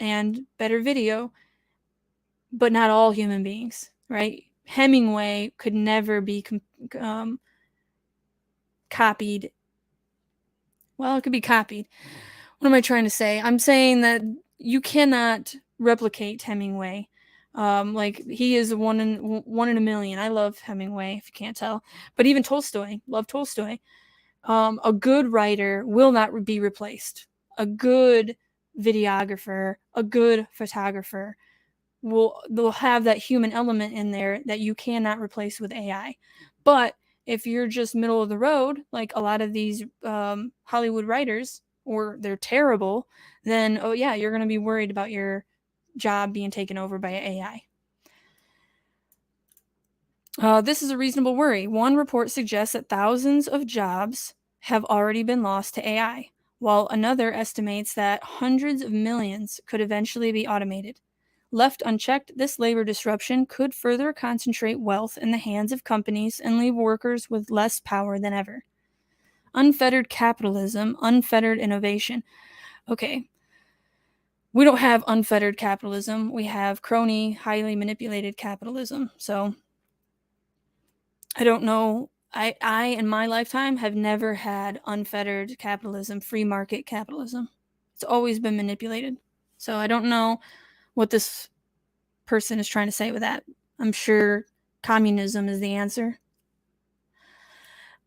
and better video, but not all human beings, right? Hemingway could never be copied. Well, it could be copied. What am I trying to say? I'm saying that you cannot replicate Hemingway. Like, he is one in a million. I love Hemingway, if you can't tell. But even Tolstoy, love Tolstoy. A good writer will not be replaced. A good videographer, a good photographer they'll have that human element in there that you cannot replace with AI. But if you're just middle of the road, like a lot of these Hollywood writers, or they're terrible, then oh yeah, you're going to be worried about your job being taken over by AI. This is a reasonable worry. One report suggests that thousands of jobs have already been lost to AI, while another estimates that hundreds of millions could eventually be automated. Left unchecked, this labor disruption could further concentrate wealth in the hands of companies and leave workers with less power than ever. Unfettered capitalism, unfettered innovation. Okay, we don't have unfettered capitalism. We have crony, highly manipulated capitalism. So I don't know. I in my lifetime have never had unfettered capitalism, free market capitalism. It's always been manipulated. So I don't know what this person is trying to say with that. I'm sure communism is the answer.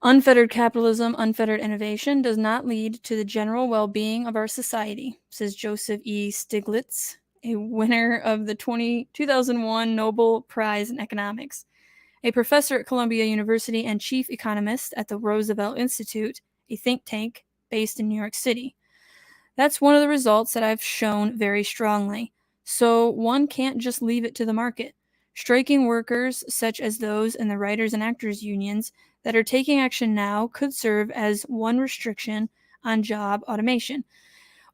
Unfettered capitalism, unfettered innovation does not lead to the general well-being of our society, says Joseph E. Stiglitz, a winner of the 2001 Nobel Prize in Economics, a professor at Columbia University and chief economist at the Roosevelt Institute, a think tank based in New York City. That's one of the results that I've shown very strongly. So one can't just leave it to the market. Striking workers, such as those in the writers and actors unions that are taking action now, could serve as one restriction on job automation.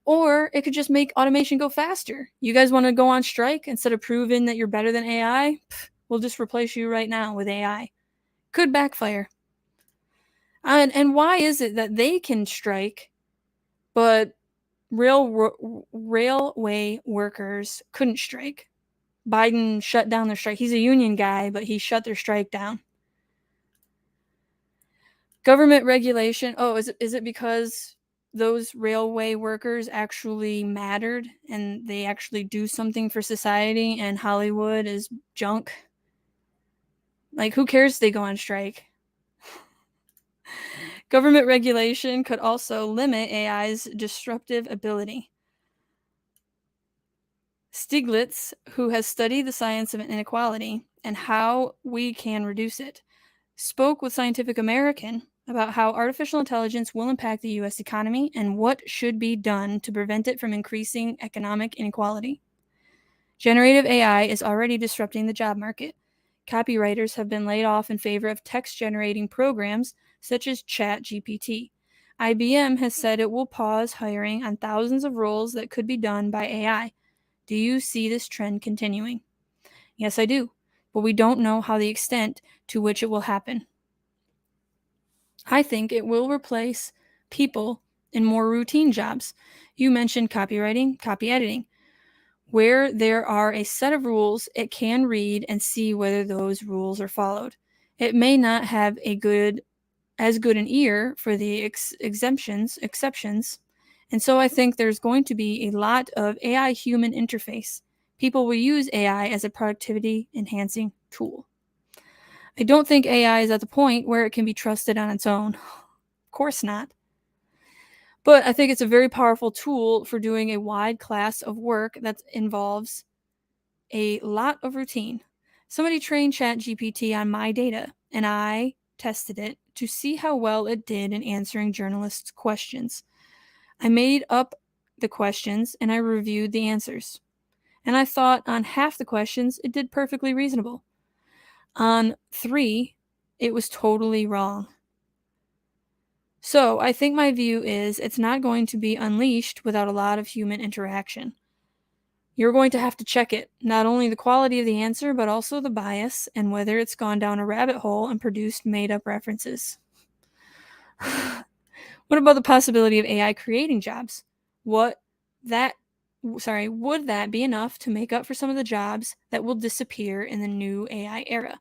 Or it could just make automation go faster. You guys want to go on strike instead of proving that you're better than AI? We'll just replace you right now with AI. Could backfire. And why is it that they can strike, but railway workers couldn't strike? Biden shut down their strike. He's a union guy, but he shut their strike down. Government regulation. Oh, is it because those railway workers actually mattered and they actually do something for society and Hollywood is junk? Like, who cares if they go on strike? Government regulation could also limit AI's disruptive ability. Stiglitz, who has studied the science of inequality and how we can reduce it, spoke with Scientific American about how artificial intelligence will impact the US economy and what should be done to prevent it from increasing economic inequality. Generative AI is already disrupting the job market. Copywriters have been laid off in favor of text generating programs such as ChatGPT. IBM has said it will pause hiring on thousands of roles that could be done by AI. Do you see this trend continuing? Yes, I do, but we don't know how the extent to which it will happen. I think it will replace people in more routine jobs. You mentioned copywriting, copy editing. Where there are a set of rules, it can read and see whether those rules are followed. It may not have as good an ear for the exceptions, and so I think there's going to be a lot of AI human interface. People will use AI as a productivity enhancing tool. I don't think AI is at the point where it can be trusted on its own. Of course not. But I think it's a very powerful tool for doing a wide class of work that involves a lot of routine. Somebody trained ChatGPT on my data, and I tested it to see how well it did in answering journalists' questions. I made up the questions and I reviewed the answers. And I thought on half the questions it did perfectly reasonable. On 3, it was totally wrong. So I think my view is it's not going to be unleashed without a lot of human interaction. You're going to have to check it, not only the quality of the answer, but also the bias and whether it's gone down a rabbit hole and produced made-up references. What about the possibility of AI creating jobs? Would that be enough to make up for some of the jobs that will disappear in the new AI era?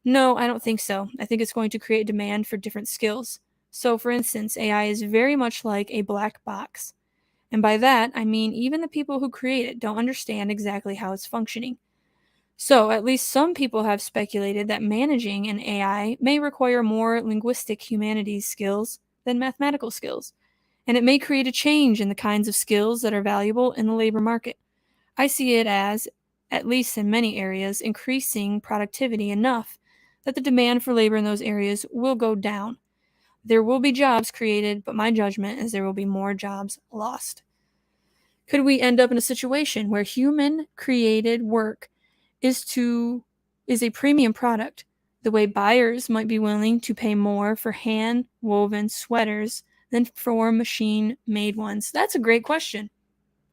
No, I don't think so. I think it's going to create demand for different skills. So, for instance, AI is very much like a black box. And by that, I mean even the people who create it don't understand exactly how it's functioning. So, at least some people have speculated that managing an AI may require more linguistic humanities skills than mathematical skills, and it may create a change in the kinds of skills that are valuable in the labor market. I see it as, at least in many areas, increasing productivity enough that the demand for labor in those areas will go down. There will be jobs created, but my judgment is there will be more jobs lost. Could we end up in a situation where human created work is a premium product, the way buyers might be willing to pay more for hand woven sweaters than for machine made ones? That's a great question.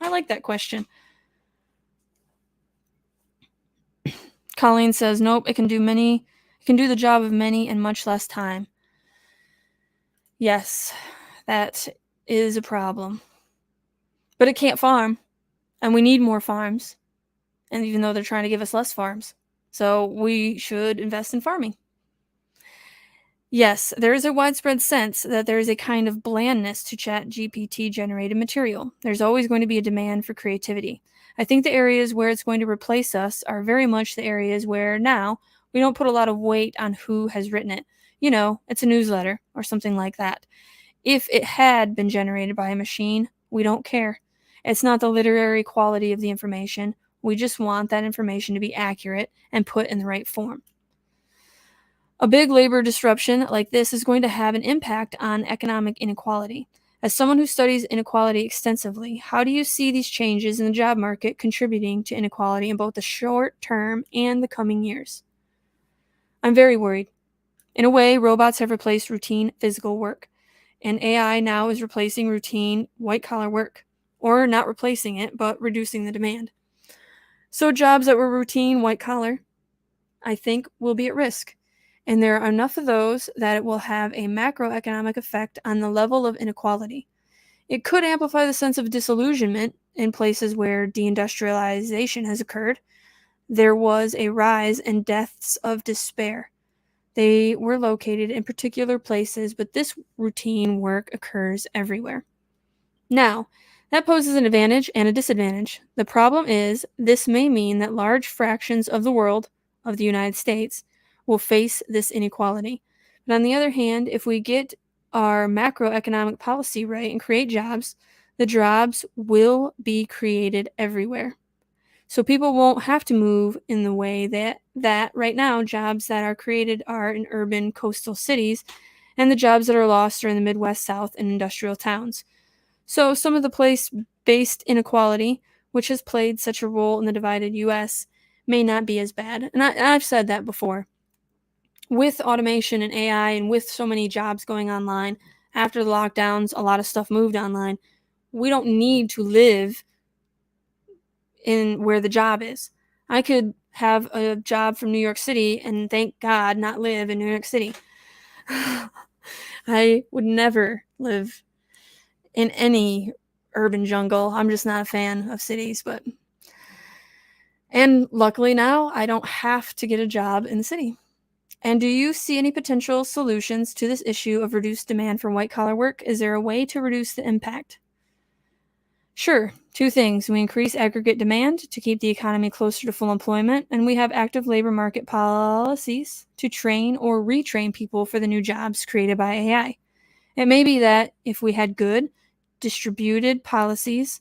I like that question. Colleen says, nope, it can do the job of many in much less time. Yes, that is a problem. But it can't farm, and we need more farms. And even though they're trying to give us less farms. So we should invest in farming. Yes, there is a widespread sense that there is a kind of blandness to ChatGPT generated material. There's always going to be a demand for creativity. I think the areas where it's going to replace us are very much the areas where now we don't put a lot of weight on who has written it. You know, it's a newsletter or something like that. If it had been generated by a machine, we don't care. It's not the literary quality of the information. We just want that information to be accurate and put in the right form. A big labor disruption like this is going to have an impact on economic inequality. As someone who studies inequality extensively, how do you see these changes in the job market contributing to inequality in both the short term and the coming years? I'm very worried. In a way, robots have replaced routine physical work, and AI now is replacing routine white-collar work, or not replacing it, but reducing the demand. So jobs that were routine white-collar, I think, will be at risk. And there are enough of those that it will have a macroeconomic effect on the level of inequality. It could amplify the sense of disillusionment in places where deindustrialization has occurred. There was a rise in deaths of despair. They were located in particular places, but this routine work occurs everywhere. Now, that poses an advantage and a disadvantage. The problem is, this may mean that large fractions of the world, of the United States, will face this inequality. But on the other hand, if we get our macroeconomic policy right and create jobs, the jobs will be created everywhere. So people won't have to move in the way that right now jobs that are created are in urban coastal cities, and the jobs that are lost are in the Midwest, South, and industrial towns. So some of the place-based inequality, which has played such a role in the divided U.S., may not be as bad. And I've said that before. With automation and AI and with so many jobs going online, after the lockdowns, a lot of stuff moved online. We don't need to live in where the job is. I could have a job from New York City and thank God not live in New York City. I would never live in any urban jungle. I'm just not a fan of cities, and luckily now I don't have to get a job in the city. And do you see any potential solutions to this issue of reduced demand for white collar work? Is there a way to reduce the impact? Sure, two things. We increase aggregate demand to keep the economy closer to full employment, and we have active labor market policies to train or retrain people for the new jobs created by AI. It may be that if we had good, distributed policies,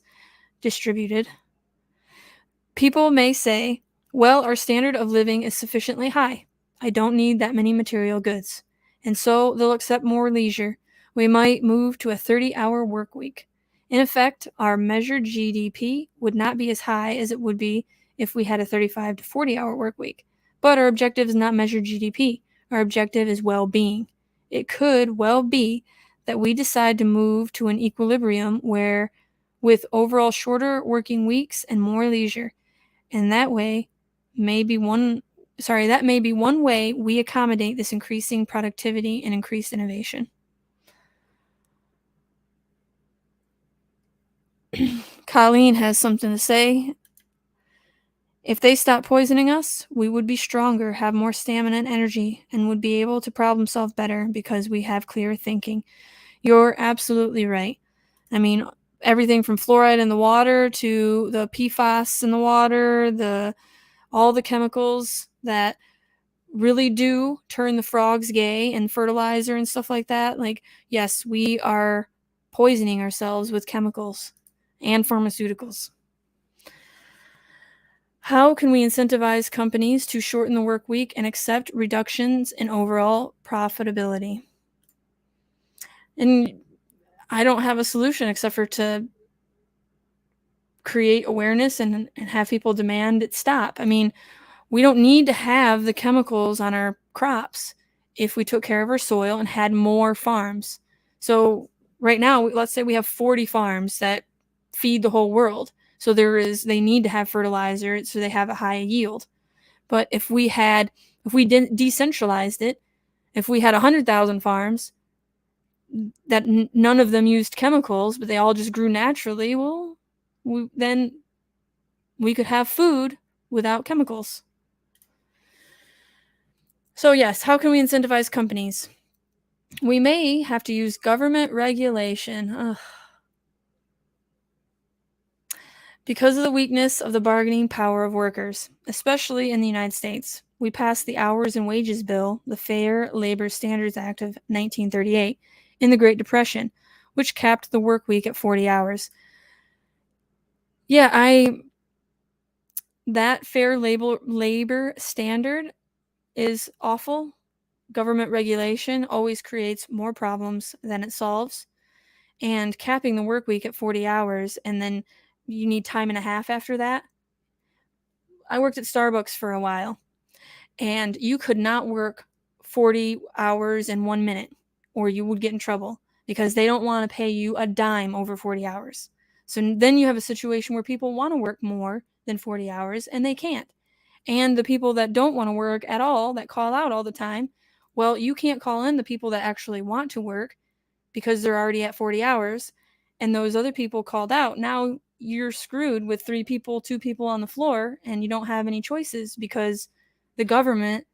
people may say, well, our standard of living is sufficiently high. I don't need that many material goods. And so they'll accept more leisure. We might move to a 30-hour work week. In effect, our measured GDP would not be as high as it would be if we had a 35 to 40-hour work week. But our objective is not measured GDP. Our objective is well-being. It could well be that we decide to move to an equilibrium where, with overall shorter working weeks and more leisure, and that may be one way we accommodate this increasing productivity and increased innovation. Colleen has something to say. If they stop poisoning us, we would be stronger, have more stamina and energy, and would be able to problem solve better because we have clearer thinking. You're absolutely right. I mean, everything from fluoride in the water to the PFAS in the water, all the chemicals that really do turn the frogs gay and fertilizer and stuff like that. Like, yes, we are poisoning ourselves with chemicals and pharmaceuticals. How can we incentivize companies to shorten the work week and accept reductions in overall profitability? And I don't have a solution except for to create awareness and have people demand it stop. I mean, we don't need to have the chemicals on our crops if we took care of our soil and had more farms. So right now, let's say we have 40 farms that feed the whole world. So they need to have fertilizer so they have a high yield. But if we decentralized it, if we had 100,000 farms that none of them used chemicals, but they all just grew naturally, well, then we could have food without chemicals. So yes, how can we incentivize companies? We may have to use government regulation. Ugh. Because of the weakness of the bargaining power of workers, especially in the United States. We passed the Hours and Wages Bill, the Fair Labor Standards Act of 1938, in the Great Depression, which capped the work week at 40 hours. Yeah, that fair labor standard is awful. Government regulation always creates more problems than it solves. And capping the work week at 40 hours and then you need time and a half after that. I worked at Starbucks for a while, and you could not work 40 hours in 1 minute or you would get in trouble because they don't want to pay you a dime over 40 hours. So then you have a situation where people want to work more than 40 hours and they can't. And the people that don't want to work at all, that call out all the time, well, you can't call in the people that actually want to work because they're already at 40 hours and those other people called out. Now you're screwed with 2 people on the floor and you don't have any choices because the government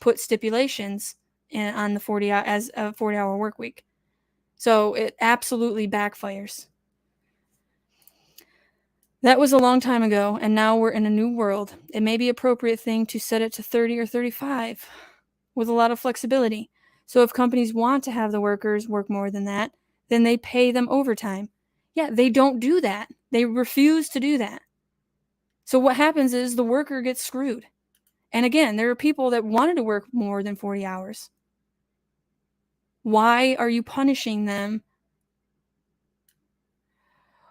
put stipulations on the 40-hour work week. So it absolutely backfires. That was a long time ago, and now we're in a new world. It may be an appropriate thing to set it to 30 or 35 with a lot of flexibility. So if companies want to have the workers work more than that, then they pay them overtime. Yeah, they don't do that. They refuse to do that. So what happens is the worker gets screwed. And again, there are people that wanted to work more than 40 hours. Why are you punishing them?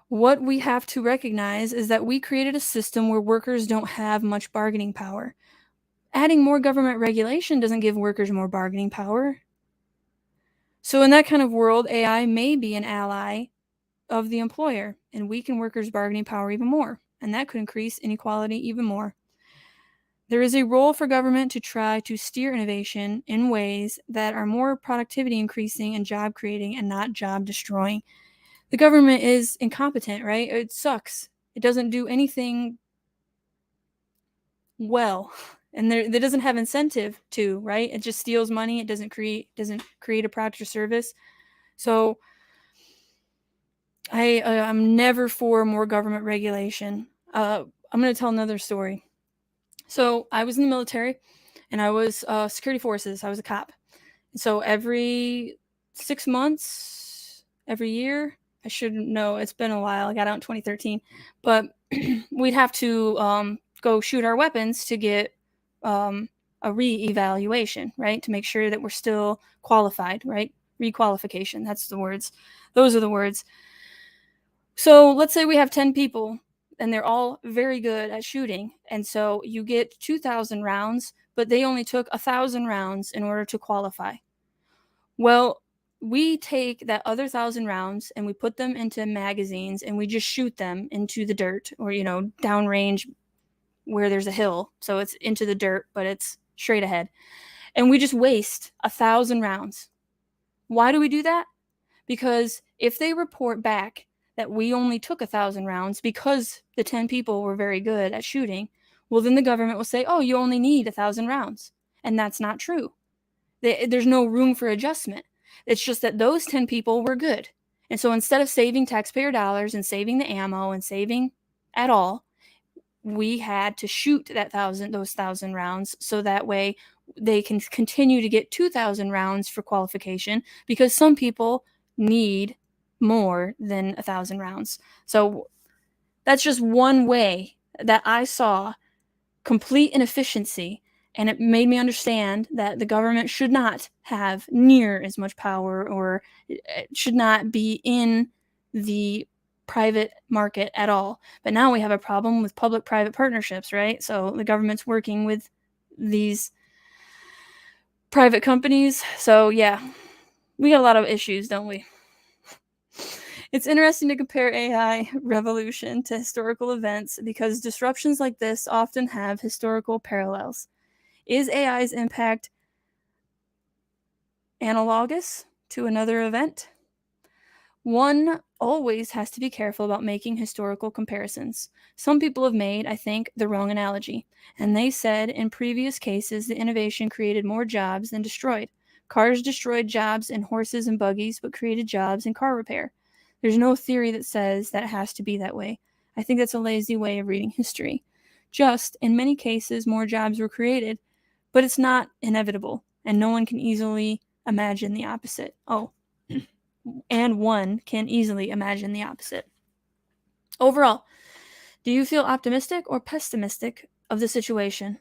What we have to recognize is that we created a system where workers don't have much bargaining power. Adding more government regulation doesn't give workers more bargaining power. So in that kind of world, AI may be an ally of the employer and weaken workers' bargaining power even more, and that could increase inequality even more. There is a role for government to try to steer innovation in ways that are more productivity increasing and job creating and not job destroying. The government is incompetent, right? It sucks. It doesn't do anything well. And there doesn't have incentive to, right? It just steals money. It doesn't create a product or service. So I'm never for more government regulation. I'm going to tell another story. So I was in the military, and I was security forces. I was a cop. And so every 6 months, every year, I should know. It's been a while. I got out in 2013, but we'd have to go shoot our weapons to get a re-evaluation, right? To make sure that we're still qualified, right? Requalification. That's the words. Those are the words. So let's say we have 10 people and they're all very good at shooting. And so you get 2,000 rounds, but they only took 1,000 rounds in order to qualify. Well, we take that other 1,000 rounds and we put them into magazines and we just shoot them into the dirt or, downrange where there's a hill. So it's into the dirt, but it's straight ahead. And we just waste 1,000 rounds. Why do we do that? Because if they report back that we only took 1,000 rounds because the 10 people were very good at shooting, well, then the government will say, oh, you only need 1,000 rounds. And that's not true. There's no room for adjustment. It's just that those 10 people were good. And so instead of saving taxpayer dollars and saving the ammo and saving at all, we had to shoot those 1,000 rounds so that way they can continue to get 2,000 rounds for qualification because some people need more than 1,000 rounds. So that's just one way that I saw complete inefficiency, and it made me understand that the government should not have near as much power or should not be in the private market at all. But now we have a problem with public-private partnerships, right? So the government's working with these private companies. So yeah, we got a lot of issues, don't we? It's interesting to compare AI revolution to historical events because disruptions like this often have historical parallels. Is AI's impact analogous to another event? One always has to be careful about making historical comparisons. Some people have made, I think, the wrong analogy, and they said in previous cases the innovation created more jobs than destroyed. Cars destroyed jobs in horses and buggies, but created jobs in car repair. There's no theory that says that it has to be that way. I think that's a lazy way of reading history. Just, in many cases, more jobs were created, but it's not inevitable, and no one can easily imagine the opposite. Oh, and one can easily imagine the opposite. Overall, do you feel optimistic or pessimistic of the situation?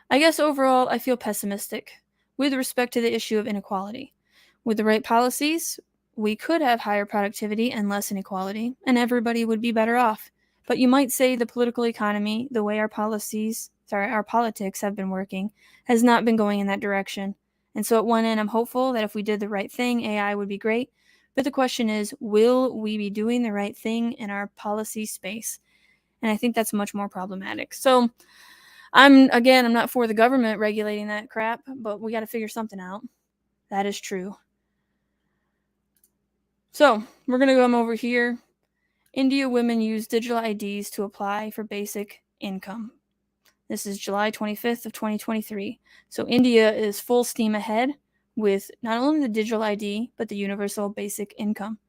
I guess overall, I feel pessimistic with respect to the issue of inequality. With the right policies, we could have higher productivity and less inequality, and everybody would be better off. But you might say the political economy, the way our politics have been working, has not been going in that direction. And so at one end, I'm hopeful that if we did the right thing, AI would be great. But the question is, will we be doing the right thing in our policy space? And I think that's much more problematic. So I'm not for the government regulating that crap, but we got to figure something out. That is true. So we're going to come over here. India women use digital IDs to apply for basic income. This is July 25th of 2023. So India is full steam ahead with not only the digital ID, but the universal basic income.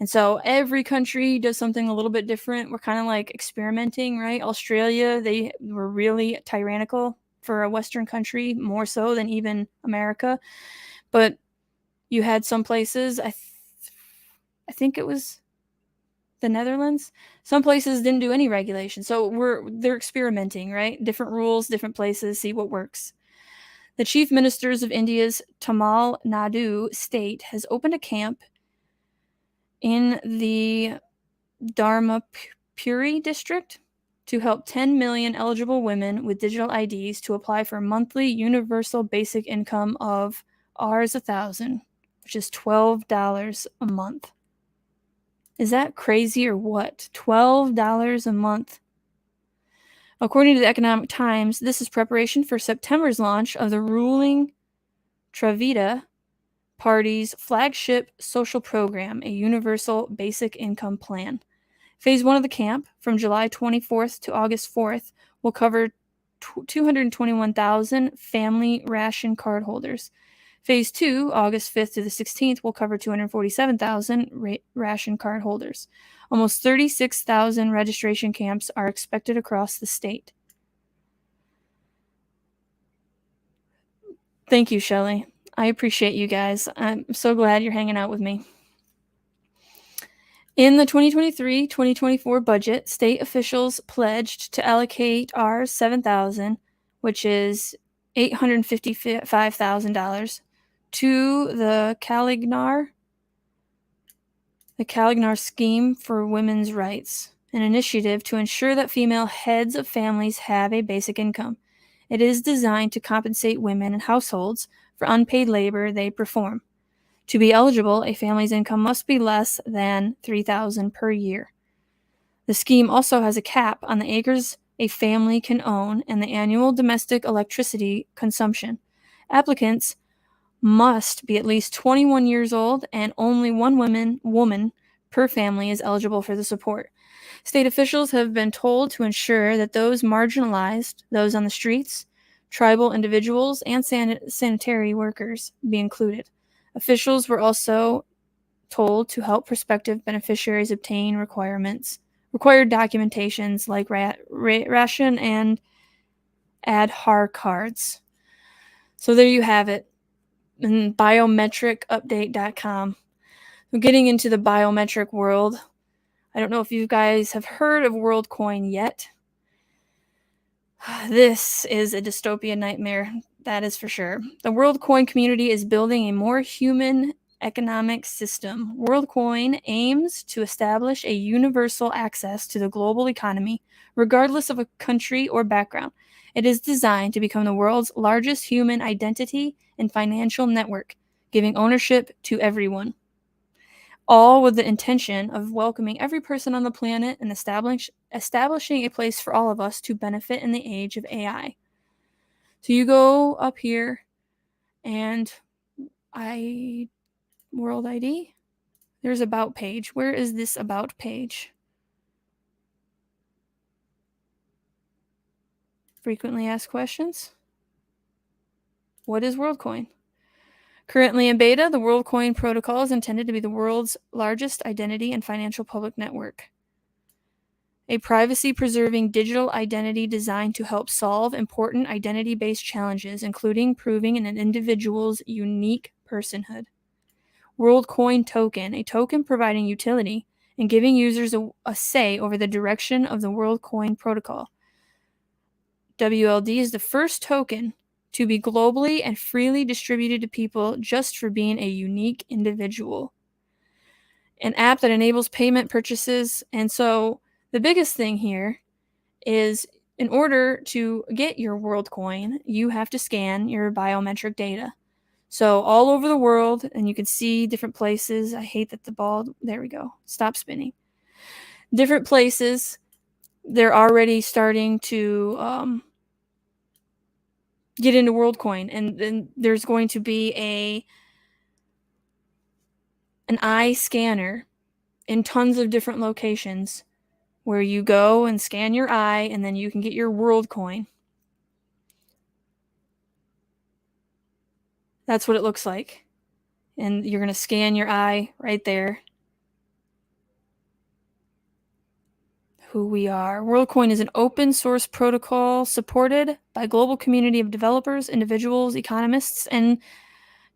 And so every country does something a little bit different. We're kind of like experimenting, right? Australia, they were really tyrannical for a Western country, more so than even America. But you had some places, I think it was the Netherlands. Some places didn't do any regulation. So they're experimenting, right? Different rules, different places, see what works. The chief ministers of India's Tamil Nadu state has opened a camp in the Dharmapuri district to help 10 million eligible women with digital IDs to apply for a monthly universal basic income of Rs 1,000, which is $12 a month. Is that crazy or what? $12 a month. According to the Economic Times, this is preparation for September's launch of the ruling Dravida Party's flagship social program, a universal basic income plan. Phase 1 of the camp, from July 24th to August 4th, will cover 221,000 family ration card holders. Phase 2, August 5th to the 16th, will cover 247,000 ration card holders. Almost 36,000 registration camps are expected across the state. Thank you, Shelley. I appreciate you guys. I'm so glad you're hanging out with me. In the 2023-2024 budget, state officials pledged to allocate Rs 7,000, which is $855,000, to the Calignar Scheme for Women's Rights, an initiative to ensure that female heads of families have a basic income. It is designed to compensate women and households for unpaid labor they perform. To be eligible, a family's income must be less than $3,000 per year. The scheme also has a cap on the acres a family can own and the annual domestic electricity consumption. Applicants must be at least 21 years old, and only one woman per family is eligible for the support. State officials have been told to ensure that those marginalized, those on the streets, tribal individuals, and sanitary workers be included. Officials were also told to help prospective beneficiaries obtain required documentations like ration and Aadhaar cards. So there you have it. And biometricupdate.com. We're getting into the biometric world. I don't know if you guys have heard of Worldcoin yet. This is a dystopian nightmare, that is for sure. The Worldcoin community is building a more human economic system. Worldcoin aims to establish a universal access to the global economy, regardless of a country or background. It is designed to become the world's largest human identity and financial network, giving ownership to everyone, all with the intention of welcoming every person on the planet and establishing a place for all of us to benefit in the age of AI. So you go up here and World ID. There's About page. Where is this About page? Frequently asked questions. What is Worldcoin? Currently in beta, the Worldcoin protocol is intended to be the world's largest identity and financial public network. A privacy-preserving digital identity designed to help solve important identity-based challenges, including proving an individual's unique personhood. Worldcoin token, a token providing utility and giving users a say over the direction of the Worldcoin protocol. WLD is the first token to be globally and freely distributed to people just for being a unique individual. An app that enables payment purchases. And so the biggest thing here is, in order to get your Worldcoin, you have to scan your biometric data. So all over the world, and you can see different places. I hate that the ball, there we go, stop spinning. Different places, they're already starting to get into Worldcoin, and then there's going to be an eye scanner in tons of different locations where you go and scan your eye, and then you can get your Worldcoin. That's what it looks like. And you're going to scan your eye right there. Who we are. Worldcoin is an open source protocol supported by a global community of developers, individuals, economists, and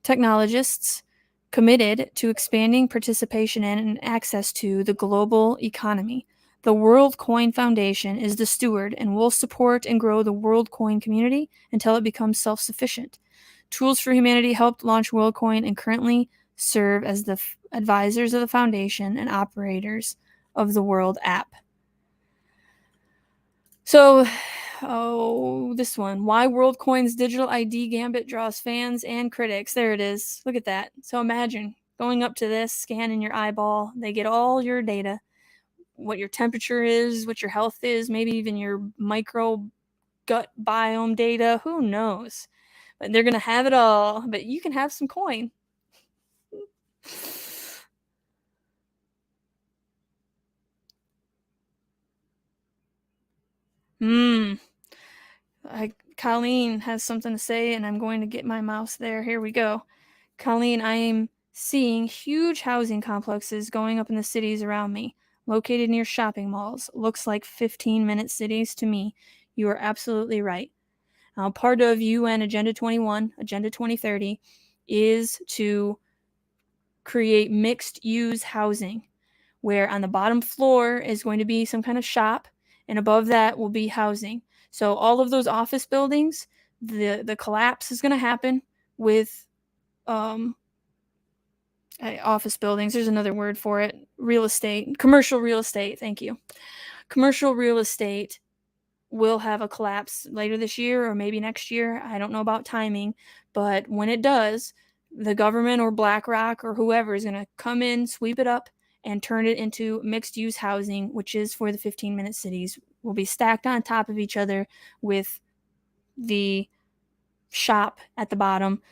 technologists committed to expanding participation in and access to the global economy. The Worldcoin Foundation is the steward and will support and grow the Worldcoin community until it becomes self-sufficient. Tools for Humanity helped launch Worldcoin and currently serve as the advisors of the foundation and operators of the World app. So, this one. Why Worldcoin's digital ID gambit draws fans and critics. There it is. Look at that. So imagine going up to this, scanning your eyeball. They get all your data, what your temperature is, what your health is, maybe even your micro gut biome data. Who knows? But they're going to have it all. But you can have some coin. Colleen has something to say, and I'm going to get my mouse there. Here we go. Colleen, I am seeing huge housing complexes going up in the cities around me, located near shopping malls. Looks like 15-minute cities to me. You are absolutely right. Now, part of UN Agenda 21, Agenda 2030, is to create mixed-use housing, where on the bottom floor is going to be some kind of shop, and above that will be housing. So all of those office buildings, the collapse is going to happen with office buildings. There's another word for it. Real estate, commercial real estate. Thank you. Commercial real estate will have a collapse later this year or maybe next year. I don't know about timing, but when it does, the government or BlackRock or whoever is going to come in, sweep it up, and turn it into mixed-use housing, which is for the 15-minute cities. Will be stacked on top of each other with the shop at the bottom.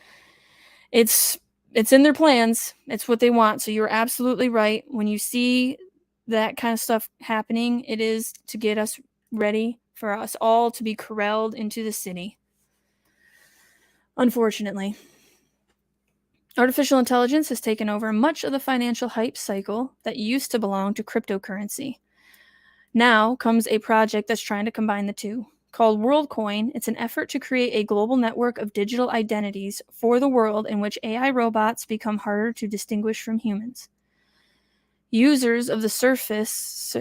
It's in their plans. It's what they want. So you're absolutely right. When you see that kind of stuff happening, it is to get us ready for us all to be corralled into the city. Unfortunately. Artificial intelligence has taken over much of the financial hype cycle that used to belong to cryptocurrency. Now comes a project that's trying to combine the two. Called Worldcoin, it's an effort to create a global network of digital identities for the world in which AI robots become harder to distinguish from humans. Users of the service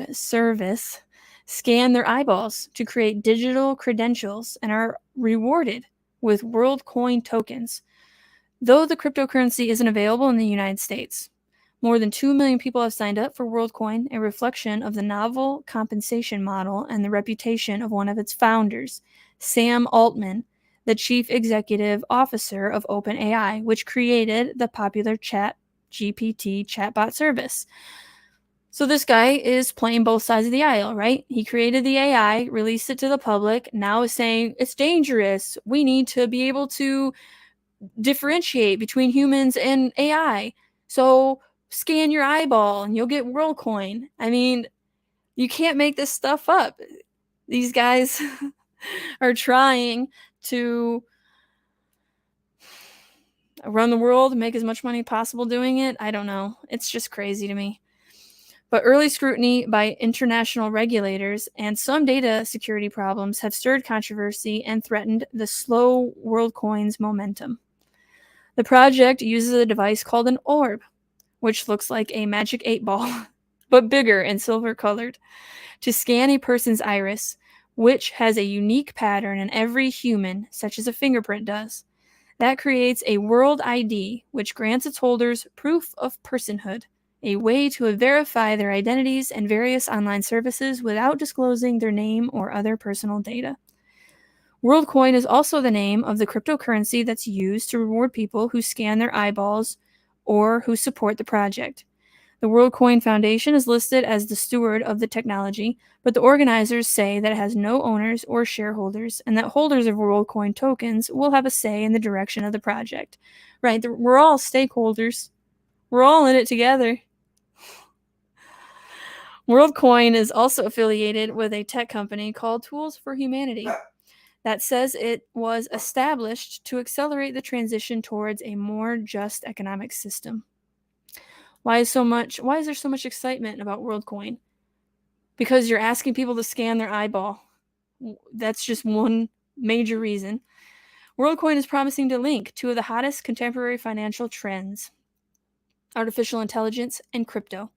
scan their eyeballs to create digital credentials and are rewarded with Worldcoin tokens, though the cryptocurrency isn't available in the United States. More than 2 million people have signed up for Worldcoin, a reflection of the novel compensation model and the reputation of one of its founders, Sam Altman, the chief executive officer of OpenAI, which created the popular ChatGPT chatbot service. So this guy is playing both sides of the aisle, right? He created the AI, released it to the public, now is saying it's dangerous. We need to be able to differentiate between humans and AI. So scan your eyeball and you'll get Worldcoin. I mean, you can't make this stuff up. These guys are trying to run the world, make as much money possible doing it. I don't know. It's just crazy to me. But early scrutiny by international regulators and some data security problems have stirred controversy and threatened the slow Worldcoin's momentum. The project uses a device called an orb, which looks like a magic 8-ball, but bigger and silver-colored, to scan a person's iris, which has a unique pattern in every human, such as a fingerprint does. That creates a world ID, which grants its holders proof of personhood, a way to verify their identities and various online services without disclosing their name or other personal data. Worldcoin is also the name of the cryptocurrency that's used to reward people who scan their eyeballs or who support the project. The Worldcoin Foundation is listed as the steward of the technology, but the organizers say that it has no owners or shareholders, and that holders of Worldcoin tokens will have a say in the direction of the project. Right, we're all stakeholders. We're all in it together. Worldcoin is also affiliated with a tech company called Tools for Humanity. that says it was established to accelerate the transition towards a more just economic system. Why is there so much excitement about Worldcoin? Because you're asking people to scan their eyeball. That's just one major reason. Worldcoin is promising to link two of the hottest contemporary financial trends: artificial intelligence and crypto.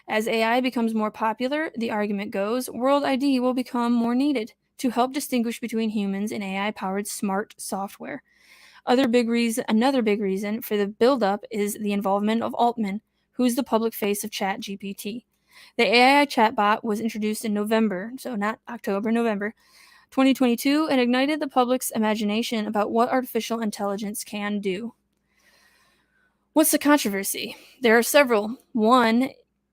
As AI becomes more popular, the argument goes, World ID will become more needed to help distinguish between humans and AI-powered smart software. Another big reason for the buildup is the involvement of Altman, who's the public face of ChatGPT. The AI chatbot was introduced in November, so not October, November 2022, and ignited the public's imagination about what artificial intelligence can do. What's the controversy? There are several. One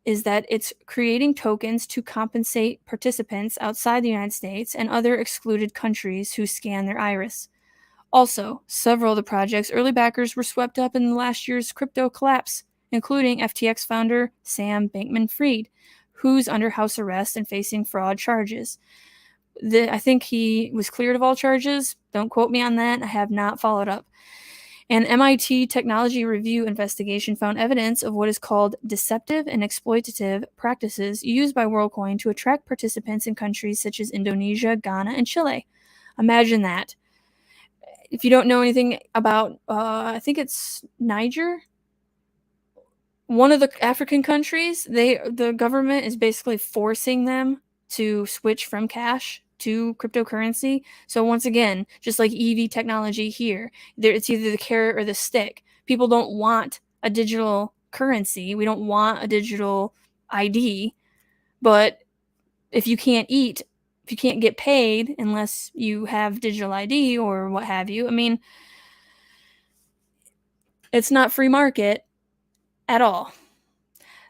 is that it's creating tokens to compensate participants outside the United States and other excluded countries who scan their iris. Also, several of the project's early backers were swept up in last year's crypto collapse, including FTX founder Sam Bankman-Fried, who's under house arrest and facing fraud charges. I think he was cleared of all charges. Don't quote me on that. I have not followed up. An MIT technology review investigation found evidence of what is called deceptive and exploitative practices used by Worldcoin to attract participants in countries such as Indonesia, Ghana, and Chile. Imagine that. If you don't know anything about, I think it's Niger, one of the African countries, the government is basically forcing them to switch from cash to cryptocurrency. So once again, just like EV technology here, it's either the carrot or the stick. People don't want a digital currency. We don't want a digital ID. But if you can't eat, if you can't get paid unless you have digital ID or what have you, I mean, it's not free market at all.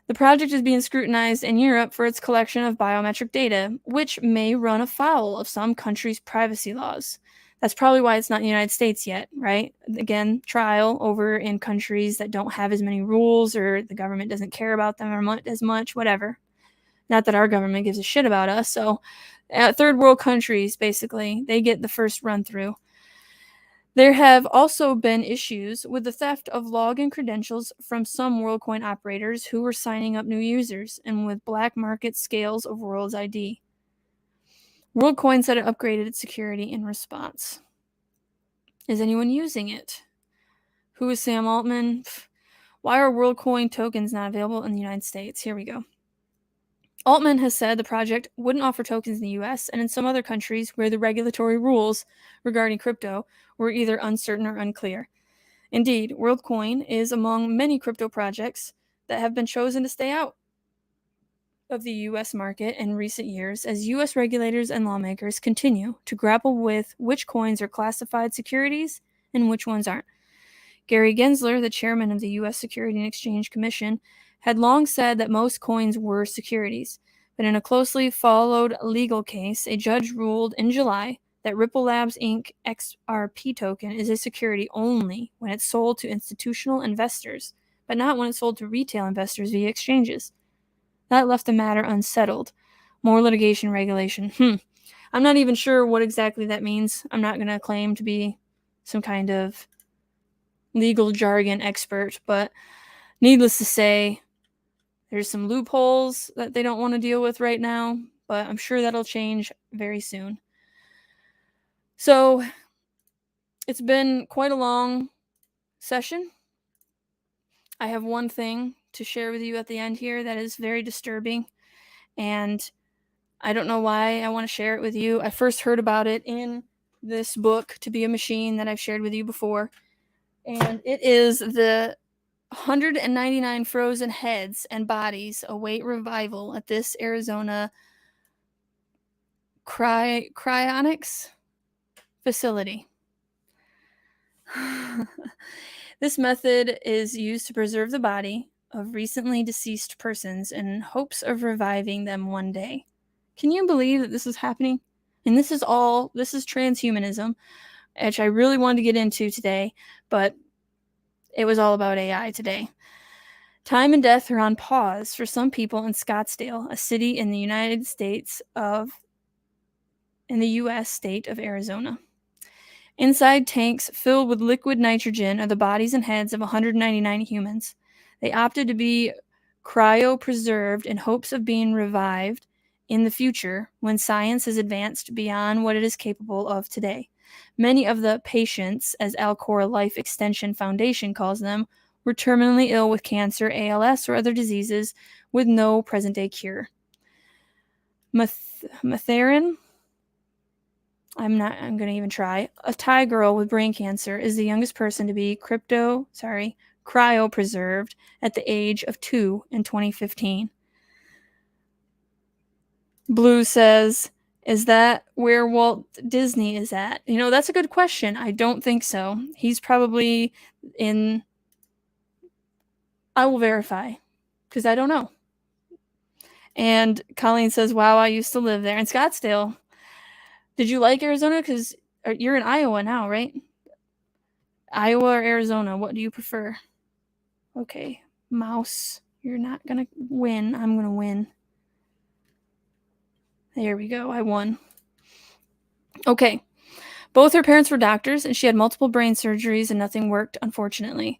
The project is being scrutinized in Europe for its collection of biometric data, which may run afoul of some countries' privacy laws. That's probably why it's not in the United States yet, right? Again, trial over in countries that don't have as many rules or the government doesn't care about them as much, whatever. Not that our government gives a shit about us. So third world countries, basically, they get the first run through. There have also been issues with the theft of login credentials from some Worldcoin operators who were signing up new users, and with black market scales of World's ID. Worldcoin said it upgraded its security in response. Is anyone using it? Who is Sam Altman? Why are Worldcoin tokens not available in the United States? Here we go. Altman has said the project wouldn't offer tokens in the US and in some other countries where the regulatory rules regarding crypto were either uncertain or unclear. Indeed, Worldcoin is among many crypto projects that have been chosen to stay out of the US market in recent years as US regulators and lawmakers continue to grapple with which coins are classified securities and which ones aren't. Gary Gensler, the chairman of the US Securities and Exchange Commission, had long said that most coins were securities, but in a closely followed legal case, a judge ruled in July that Ripple Labs Inc. XRP token is a security only when it's sold to institutional investors, but not when it's sold to retail investors via exchanges. That left the matter unsettled. More litigation regulation. I'm not even sure what exactly that means. I'm not going to claim to be some kind of legal jargon expert, but needless to say, there's some loopholes that they don't want to deal with right now, but I'm sure that'll change very soon. So, it's been quite a long session. I have one thing to share with you at the end here that is very disturbing, and I don't know why I want to share it with you. I first heard about it in this book, To Be a Machine, that I've shared with you before, and it is the 199 frozen heads and bodies await revival at this Arizona cryonics facility. This method is used to preserve the body of recently deceased persons in hopes of reviving them one day. Can you believe that this is happening? And this is transhumanism, which I really wanted to get into today, but it was all about AI today. Time and death are on pause for some people in Scottsdale, a city in the United States of in the U.S. state of Arizona. Inside tanks filled with liquid nitrogen are the bodies and heads of 199 humans. They opted to be cryopreserved in hopes of being revived in the future when science has advanced beyond what it is capable of today. Many of the patients, as Alcor Life Extension Foundation calls them, were terminally ill with cancer, ALS, or other diseases with no present-day cure. Matherin, I'm going to even try. A Thai girl with brain cancer is the youngest person to be cryopreserved at the age of 2 in 2015. Blue says, is that where Walt Disney is at? You know, that's a good question. I don't think so. He's probably in... I will verify, because I don't know. And Colleen says, wow, I used to live there in Scottsdale. Did you like Arizona? Because you're in Iowa now, right? Iowa or Arizona? What do you prefer? Okay, mouse, you're not going to win. I'm going to win. There we go. I won. Okay. Both her parents were doctors, and she had multiple brain surgeries, and nothing worked, unfortunately.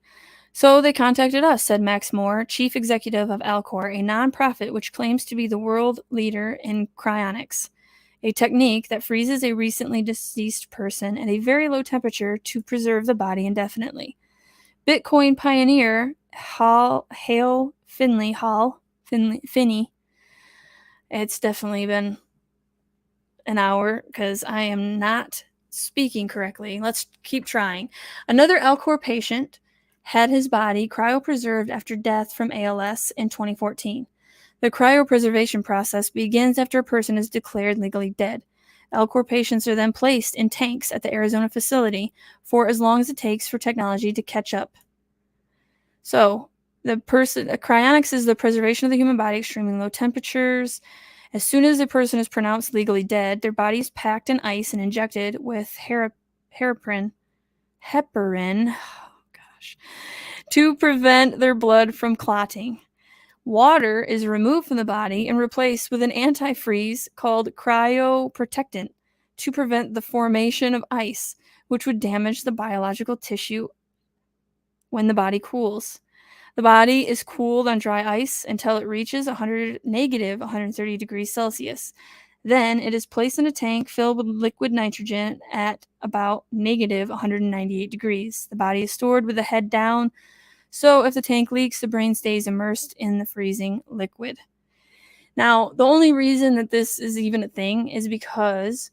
So they contacted us, said Max Moore, chief executive of Alcor, a nonprofit which claims to be the world leader in cryonics, a technique that freezes a recently deceased person at a very low temperature to preserve the body indefinitely. Bitcoin pioneer Hale Finney, it's definitely been an hour because I am not speaking correctly. Let's keep trying. Another Alcor patient had his body cryopreserved after death from ALS in 2014. The cryopreservation process begins after a person is declared legally dead. Alcor patients are then placed in tanks at the Arizona facility for as long as it takes for technology to catch up. So, cryonics is the preservation of the human body at extremely low temperatures. As soon as a person is pronounced legally dead, their body is packed in ice and injected with heparin, to prevent their blood from clotting. Water is removed from the body and replaced with an antifreeze called cryoprotectant to prevent the formation of ice, which would damage the biological tissue when the body cools. The body is cooled on dry ice until it reaches negative 130 degrees Celsius. Then it is placed in a tank filled with liquid nitrogen at about negative 198 degrees. The body is stored with the head down, so if the tank leaks, the brain stays immersed in the freezing liquid. Now, the only reason that this is even a thing is because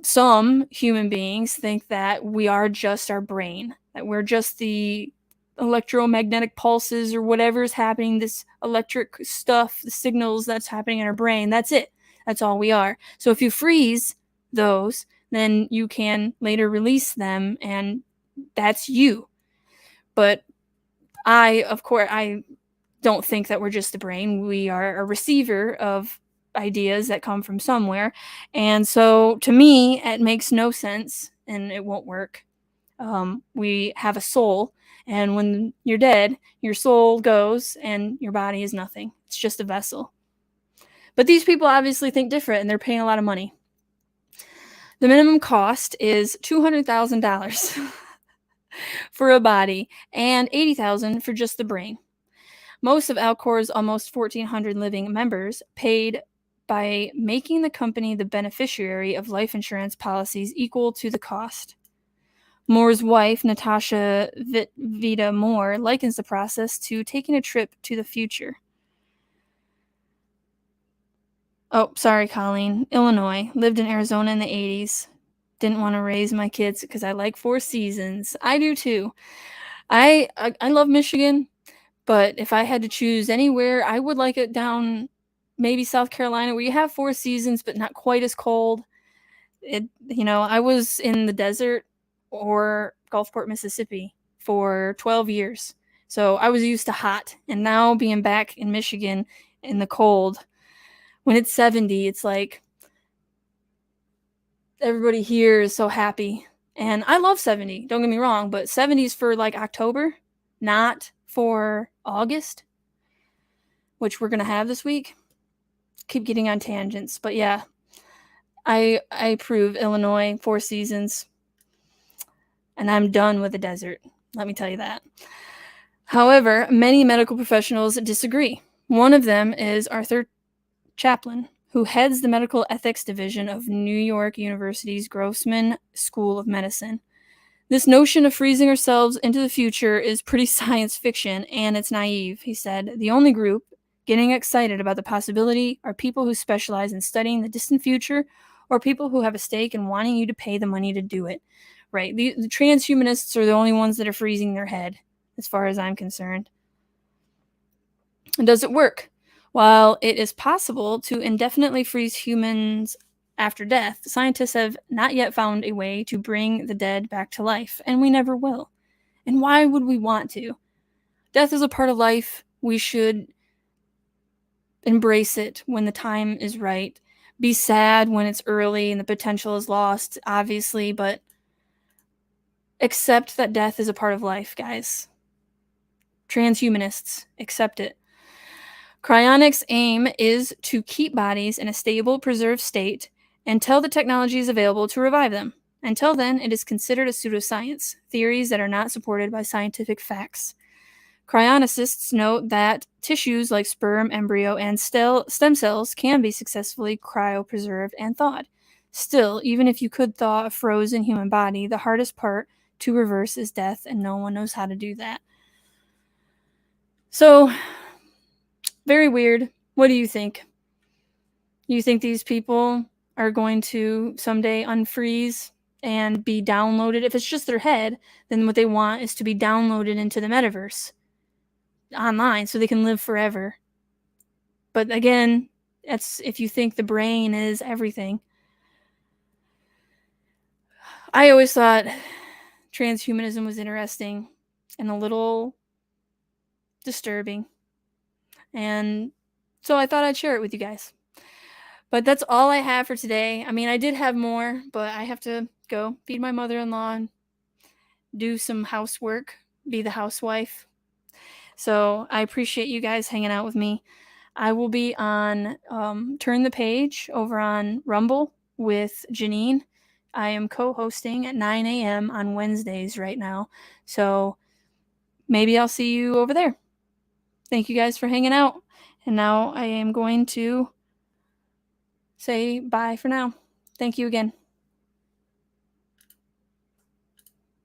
some human beings think that we are just our brain, that we're just the electromagnetic pulses or whatever is happening, this electric stuff, the signals that's happening in our brain. That's it. That's all we are. So if you freeze those, then you can later release them, and that's you. But I don't think that we're just the brain. We are a receiver of ideas that come from somewhere. And so to me, it makes no sense and it won't work. We have a soul, and when you're dead, your soul goes and your body is nothing. It's just a vessel. But these people obviously think different, and they're paying a lot of money. The minimum cost is $200,000 for a body and $80,000 for just the brain. Most of Alcor's almost 1,400 living members paid by making the company the beneficiary of life insurance policies equal to the cost. Moore's wife, Natasha Vita Moore, likens the process to taking a trip to the future. Oh, sorry, Colleen. Illinois. Lived in Arizona in the 80s. Didn't want to raise my kids because I like 4 seasons. I do too. I love Michigan, but if I had to choose anywhere, I would like it down maybe South Carolina, where you have 4 seasons but not quite as cold. I was in the desert or Gulfport, Mississippi for 12 years. So I was used to hot, and now being back in Michigan in the cold, when it's 70, it's like everybody here is so happy. And I love 70, don't get me wrong, but 70's for like October, not for August, which we're going to have this week. keep getting on tangents, but yeah, I approve Illinois 4 seasons, and I'm done with the desert. Let me tell you that. However, many medical professionals disagree. One of them is Arthur Chaplin, who heads the medical ethics division of New York University's Grossman School of Medicine. This notion of freezing ourselves into the future is pretty science fiction, and it's naive, he said. The only group getting excited about the possibility are people who specialize in studying the distant future or people who have a stake in wanting you to pay the money to do it. Right. The transhumanists are the only ones that are freezing their head, as far as I'm concerned. And does it work? While it is possible to indefinitely freeze humans after death, scientists have not yet found a way to bring the dead back to life, and we never will. And why would we want to? Death is a part of life. We should embrace it when the time is right. Be sad when it's early and the potential is lost, obviously, but accept that death is a part of life, guys. Transhumanists, accept it. Cryonics' aim is to keep bodies in a stable, preserved state until the technology is available to revive them. Until then, it is considered a pseudoscience, theories that are not supported by scientific facts. Cryonicists note that tissues like sperm, embryo, and stem cells can be successfully cryopreserved and thawed. Still, even if you could thaw a frozen human body, the hardest part to reverse is death, and no one knows how to do that. So, very weird. What do you think? You think these people are going to someday unfreeze and be downloaded? If it's just their head, then what they want is to be downloaded into the metaverse online so they can live forever. But again, that's if you think the brain is everything. I always thought transhumanism was interesting and a little disturbing. And so I thought I'd share it with you guys. But that's all I have for today. I mean, I did have more, but I have to go feed my mother-in-law and do some housework, be the housewife. So I appreciate you guys hanging out with me. I will be on Turn the Page over on Rumble with Janine. I am co-hosting at 9 a.m. on Wednesdays right now. So maybe I'll see you over there. Thank you guys for hanging out. And now I am going to say bye for now. Thank you again.